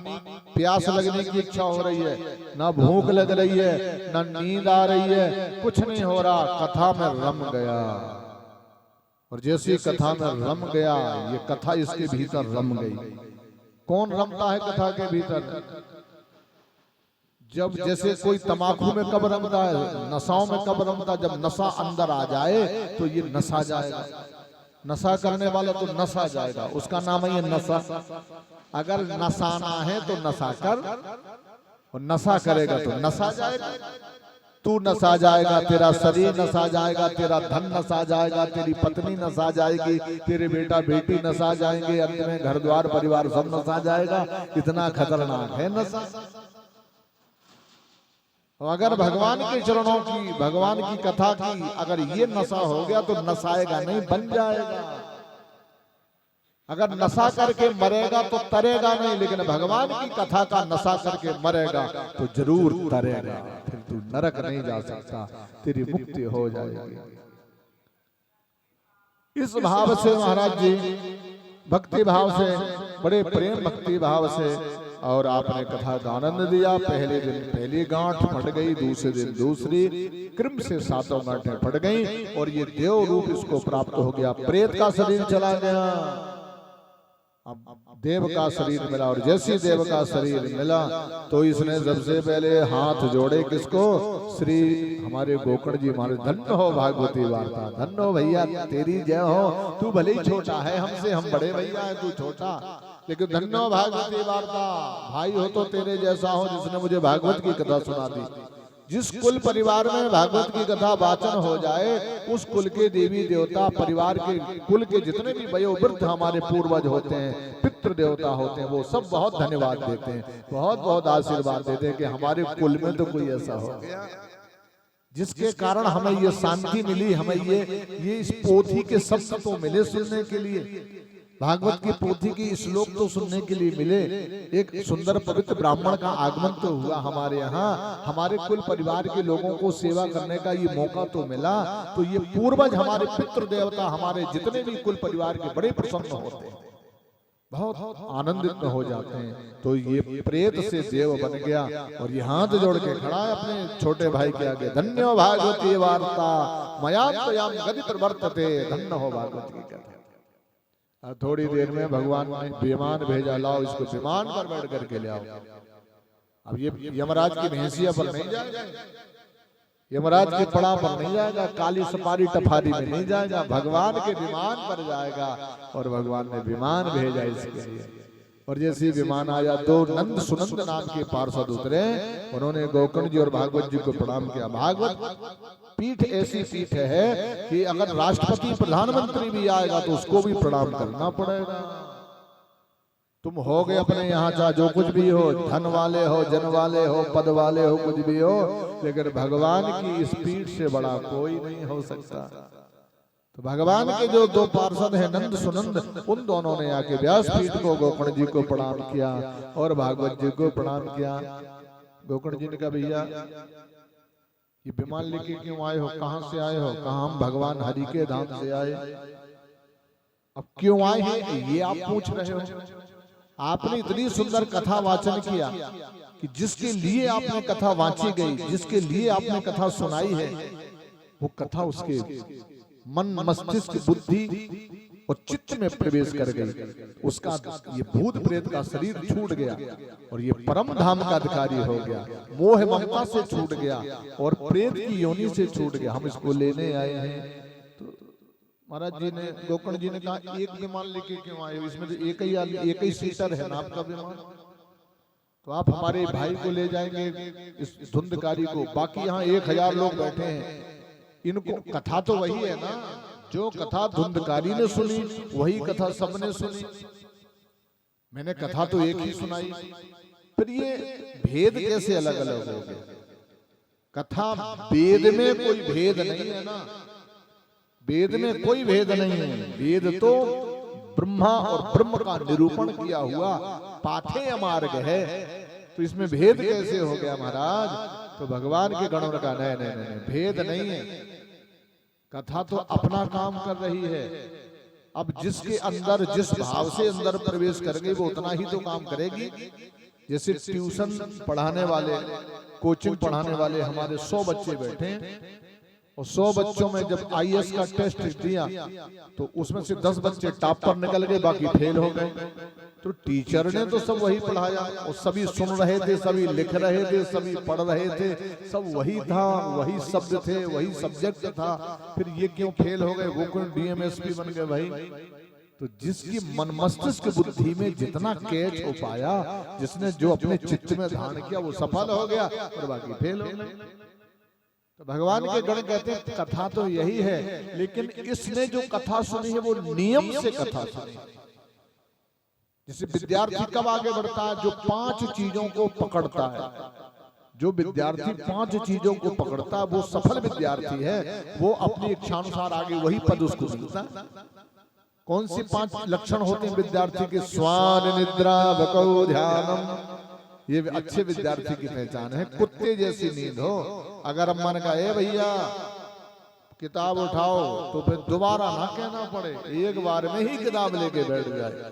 प्यास लगने की इच्छा हो रही है, ना भूख लग रही है, ना नींद आ रही है, कुछ नहीं हो रहा, कथा में रम गया। और जैसी कथा में रम गया, ये कथा इसके भीतर रम गई। कौन रमता है कथा के भीतर? जब जैसे कोई तमाकू में कब रमता है, नशाओं में कब रमता, जब नशा अंदर आ जाए तो ये नशा जाएगा। नशा करने वाला तो नशा जाएगा, उसका नाम है ये नशा। अगर नशाना है तो नशा कर, और नशा करेगा तो नशा जाएगा। तू नशा जाएगा, तेरा शरीर नशा जाएगा, तेरा धन नशा जाएगा, तेरी पत्नी नशा जाएगी, तेरे बेटा बेटी नशा जाएंगे, अंत में घर द्वार परिवार सब नशा जाएगा। इतना खतरनाक है नशा। अगर भगवान के चरणों की, भगवान की कथा की अगर ये नशा हो गया तो नशाएगा नहीं, बन जाएगा। अगर नशा करके मरेगा तो तरेगा नहीं, लेकिन भगवान की कथा का नशा करके मरेगा तो जरूर तरेगा, फिर तू नरक नहीं जा सकता, तेरी मुक्ति हो जाएगी। इस भाव से महाराज जी भक्ति भाव से, बड़े प्रेम भक्ति भाव से, और आपने कथा का आनंद दिया। पहले दिन पहली गांठ फट गई, दूसरे दिन दूसरी, क्रम से 7 गांठें फट गई, और ये देव रूप इसको प्राप्त हो गया। प्रेत का शरीर चला गया, अब देव का शरीर मिला, और जैसी देव का शरीर मिला तो इसने सबसे पहले हाथ जोड़े किसको? श्री हमारे गोकर्ण जी महाराज। धन्य हो भागवती वार्ता, धन्य हो भैया, तेरी जय हो। तू भले ही छोटा है हमसे, हम बड़े भैया है, तू छोटा, लेकिन धन्यो भागवती वार्ता, भाई हो तो तेरे जैसा हो जिसने मुझे भागवत की कथा सुना दी। जिस कुल परिवार में भागवत की कथा वाचन हो जाए, उस कुल के देवी देवता, परिवार के कुल के जितने भी वयोवृद्ध हमारे पूर्वज होते हैं, पितृ देवता होते हैं, वो सब बहुत धन्यवाद देते हैं, बहुत बहुत आशीर्वाद देते हैं कि हमारे कुल में तो कोई ऐसा हो गया जिसके कारण हमें ये शांति मिली, हमें ये इस पोथी के शब्द तो मिले सुनने के लिए, भागवत की पोथी की श्लोक तो सुनने के लिए मिले, एक सुंदर पवित्र ब्राह्मण का आगमन तो हुआ हमारे यहाँ, हमारे कुल परिवार के लोगों को सेवा करने का ये मौका तो मिला। तो ये पूर्वज हमारे पितृ देवता, हमारे जितने भी कुल परिवार के बड़े प्रसन्न होते हैं, बहुत आनंदित हो जाते हैं। तो ये प्रेत से देव बन गया और ये हाथ जोड़ के खड़ा है अपने छोटे भाई के आगे। धन्यो भागवती वार्ता मया त्वयाम गति प्रवर्तते, धन्य हो भागवत की कथा। थोड़ी देर में भगवान ने विमान भेजा, लाओ इसको विमान पर बैठ करके ले आओ। अब ये यमराज की भैंसिया पर नहीं जाएगा, यमराज के पड़ा पर नहीं जाएगा, काली सपारी टफारी में नहीं जाएगा, भगवान के विमान पर जाएगा। और भगवान ने विमान भेजा इसके लिए। और जैसे विमान आया तो नंद सुनंद नाम के पार्षद उतरे, उन्होंने गोकर्ण जी और भागवत जी को प्रणाम किया। भागवत पीठ ऐसी पीठ है कि अगर राष्ट्रपति प्रधानमंत्री भी आएगा तो उसको भी प्रणाम करना पड़ेगा। तुम हो गए अपने यहाँ चाहे जो कुछ भी हो, धन वाले हो, जन वाले हो, पद वाले हो, कुछ भी हो, लेकिन भगवान की इस पीठ से बड़ा कोई नहीं हो सकता। तो भगवान के जो दो पार्षद हैं नंद सुनंद, उन दोनों ने आके व्यास पीठ को गोकर्ण जी को प्रणाम किया और भागवत जी को प्रणाम किया। गोकर्ण जी ने कहा, भैया ये विमान लेके क्यों आए हो, कहाँ से आए हो? कहा हम भगवान हरि के धाम से आए। अब क्यों आए हैं ये आप पूछ रहे हो? आपने इतनी सुंदर कथा वाचन किया कि जिसके लिए आपने कथा वांची गई, जिसके लिए आपने कथा सुनाई है, वो कथा उसके मन मस्तिष्क बुद्धि और चित्त में प्रवेश कर गई। उसका ये भूत प्रेत का शरीर छूट गया और ये परम धाम का अधिकारी हो गया, मोह ममता से छूट गया और प्रेत की योनि से छूट गया। हम इसको लेने आए हैं। तो महाराज जी ने, गोकर्ण जी ने कहा, एक विमान लेके क्यों आए हो? इसमें तो एक ही सीटर है ना आपका विमान, तो आप हमारे भाई को ले जाएंगे, इस धुंधकारी को। बाकी यहाँ 1000 लोग बैठे हैं, इनको कथा तो वही है ना, जो कथा धुंधकारी ने सुनी वही कथा सबने सुनी। मैंने कथा तो एक ही सुनाई, फिर ये भेद कैसे अलग अलग हो गए? कथा वेद में कोई भेद नहीं है ना, वेद में कोई भेद नहीं है। वेद तो ब्रह्मा और ब्रह्म का निरूपण किया हुआ पाथे अमार्ग है, तो इसमें भेद कैसे हो गया महाराज? तो भगवान के गणों का नहीं, भेद नहीं है। कथा तो अपना काम कर रही है। अब जिसके अंदर जिस भाव से अंदर प्रवेश करेंगे वो उतना ही तो काम करेगी। जैसे ट्यूशन पढ़ाने वाले, कोचिंग पढ़ाने वाले हमारे 100 बच्चे बैठे हैं और 100 बच्चों में जब IAS का टेस्ट दिया तो उसमें से 10 बच्चे टॉप पर निकल गए, बाकी फेल हो गए। तो टीचर ने तो सब वही पढ़ाया और सभी सुन रहे थे, सभी लिख रहे थे, सभी पढ़ रहे थे, सब वही था, वही शब्द थे, वही सब्जेक्ट था। फिर ये क्यों फेल हो गए? वो कोई DMSP बन गए भाई। तो जिसकी मन मस्तिष्क बुद्धि में जितना कैच हो पाया, जिसने जो अपने चित्त में धारण किया वो सफल हो गया और बाकी फेल हो गए। तो भगवान के गण कहते हैं कथा तो यही है, लेकिन इसने जो कथा सुनी है वो नियम से कथा सुनी। जैसे विद्यार्थी कब आगे बढ़ता है? जो 5 चीजों को पकड़ता है। जो विद्यार्थी 5 चीजों को पकड़ता है वो सफल विद्यार्थी है। वो अपनी इच्छानुसार आगे वही पद उसको मिलता है। कौन सी 5 लक्षण होते हैं विद्यार्थी के? स्वान निद्रा भकौ ध्यानम, ये अच्छे विद्यार्थी की पहचान है। कुत्ते जैसी नींद हो। अगर अम्मा ने कहा, ए भैया किताब उठाओ, तो फिर दोबारा ना कहना पड़े, एक बार में ही किताब लेके बैठ जाए।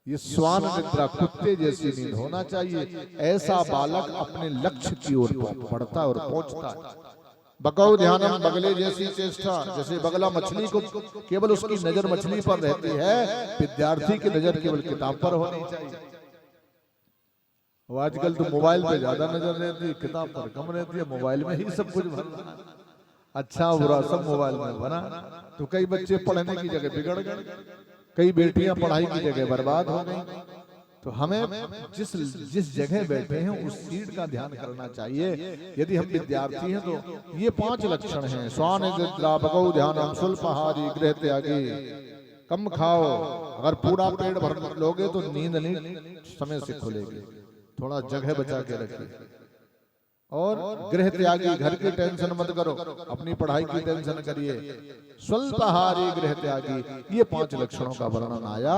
ये स्वान निद्रा, कुत्ते जैसी नींद होना चाहिए। ऐसा बालक अपने लक्ष्य की ओर बढ़ता और पहुंचता है। बकौ ध्यानम, बगले जैसी चेष्टा। जैसे बगला मछली को केवल उसकी नजर मछली पर रहती है, विद्यार्थी की नजर केवल किताब पर होनी चाहिए। आजकल तो मोबाइल पे ज्यादा नजर रहती है, किताब पर कम रहती है। मोबाइल में ही सब कुछ भरा, अच्छा बुरा सब मोबाइल में भरा। तो कई बच्चे पढ़ने की जगह बिगड़ गए। कई बेटियां पढ़ाई की जगह बर्बाद हो गई। तो हमें जिस जगह बैठे हैं उस सीट का ध्यान करना चाहिए। यदि हम विद्यार्थी हैं तो ये 5 लक्षण हैं। स्वान द्रावकौ ध्यानम स्वल्पाहारी गृह त्यागी, कम खाओ। अगर पूरा पेट भर लोगे तो नींद नहीं समय से खुलेगी, थोड़ा जगह बचा के रखिए। और गृह त्यागी, घर की टेंशन मत करो, अपनी पढ़ाई की टेंशन करिए। स्वल्पाहारी गृह त्यागी, ये 5 लक्षणों का वर्णन आया।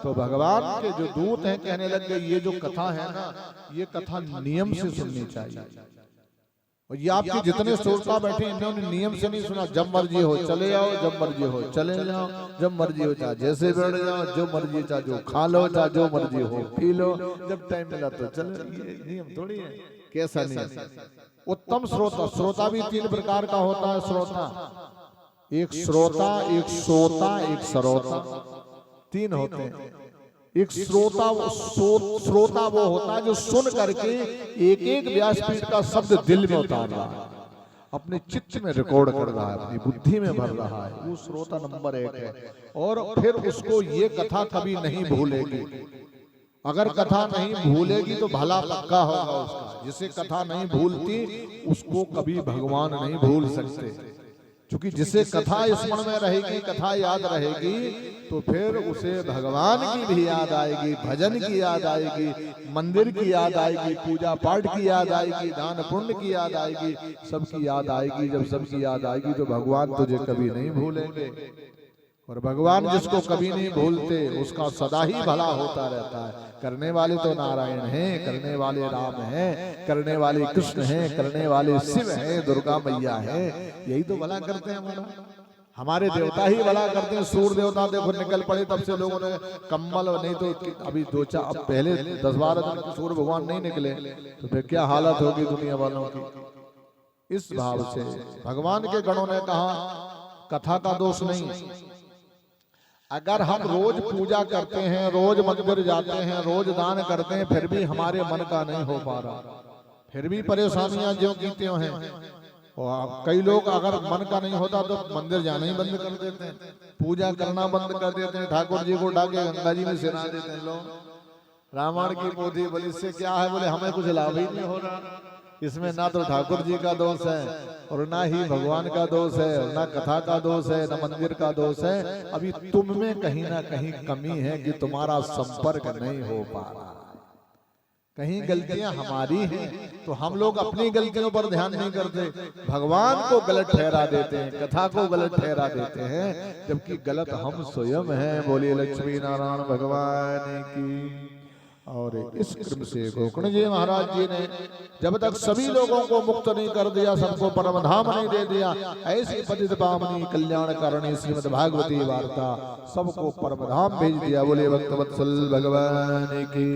तो भगवान के जो दूत हैं कहने लग गए ये जो कथा है ना, ये कथा नियम से सुननी चाहिए। और ये आपके जितने श्रोता बैठे इन्होंने नियम से नहीं सुना। जब मर्जी हो चले जाओ, जब मर्जी हो चले जाओ, जब मर्जी हो चाहे जैसे बैठ जाओ, जो मर्जी चाहे जो खा लो, चाहे जो मर्जी हो पी लो, जब टाइम मिला तो चले। ये नियम थोड़ी है, कैसा नहीं। उत्तम श्रोता, श्रोता भी 3 प्रकार का होता है। श्रोता, एक श्रोता, एक श्रोता, एक सरोता, 3 होते हैं। एक श्रोता वो होता है जो सुन करके एक एक व्यासपीठ का शब्द दिल में उतार रहा है, अपने चित्त में रिकॉर्ड कर रहा है, अपनी बुद्धि में भर रहा है, वो श्रोता नंबर 1 है। और फिर उसको ये कथा कभी नहीं भूलेगी। अगर कथा नहीं भूलेगी तो भला पक्का होगा उसका। जिसे कथा नहीं भूलती उसको कभी भगवान नहीं भूल सकते। क्योंकि जिसे कथा स्मरण में रहेगी, कथा याद रहेगी, तो फिर उसे भगवान की भी याद आएगी, भजन की याद आएगी, मंदिर की याद आएगी, पूजा पाठ की याद आएगी, दान पुण्य की याद आएगी, सबकी याद आएगी। जब सबकी याद आएगी तो भगवान तुझे कभी नहीं भूलेंगे। और भगवान जिसको कभी नहीं भूलते उसका सदा ही भला होता रहता है। करने वाले तो नारायण हैं, करने वाले राम हैं, करने वाले कृष्ण हैं, करने वाले शिव हैं, दुर्गा मैया हैं, यही तो भला करते हैं। हमारे देवता ही भला करते हैं। सूर्य देवता देखो निकल पड़े तब से लोगों ने कम्बल, नहीं तो अभी 2-4 अब पहले 10-12 दिन सूर्य भगवान नहीं निकले तो फिर क्या हालत होगी दुनिया वालों की। इस भाव से भगवान के गणों ने कहा कथा का दोष नहीं। अगर हम रोज पूजा करते हैं, रोज मंदिर जाते हैं, रोज दान करते हैं, फिर भी हमारे मन का नहीं हो पा रहा, फिर भी परेशानियां ज्यों की त्यों हैं। और कई लोग अगर मन का नहीं होता तो मंदिर जाना ही बंद कर देते हैं, पूजा करना बंद कर देते हैं, ठाकुर जी को डाके गंगा जी में सिरा देते हैं लोग। रामायण की पोथी बोले इससे क्या है, बोले हमें कुछ लाभ ही नहीं हो रहा, इसमें ना तो ठाकुर जी का दोष है और ना ही भगवान का दोष है, और ना कथा का दोष है, ना मंदिर का दोष है। अभी तुम में कहीं ना कहीं कमी है कि तुम्हारा संपर्क नहीं हो पा रहा। कहीं गलतियां हमारी हैं तो हम लोग अपनी गलतियों पर ध्यान नहीं करते, भगवान को गलत ठहरा देते हैं, कथा को गलत ठहरा देते हैं, जबकि गलत हम स्वयं हैं। बोलिए लक्ष्मी नारायण भगवान की। और इस क्रम से गोकर्ण जी महाराज जी ने जब तक सभी लोगों को मुक्त नहीं कर दिया, सबको परम धाम नहीं दे दिया, ऐसी पतित पावनी कल्याणकारिणी श्रीमद् भागवती वार्ता सबको परम धाम भेज दिया। बोले भक्त वत्सल भगवान की।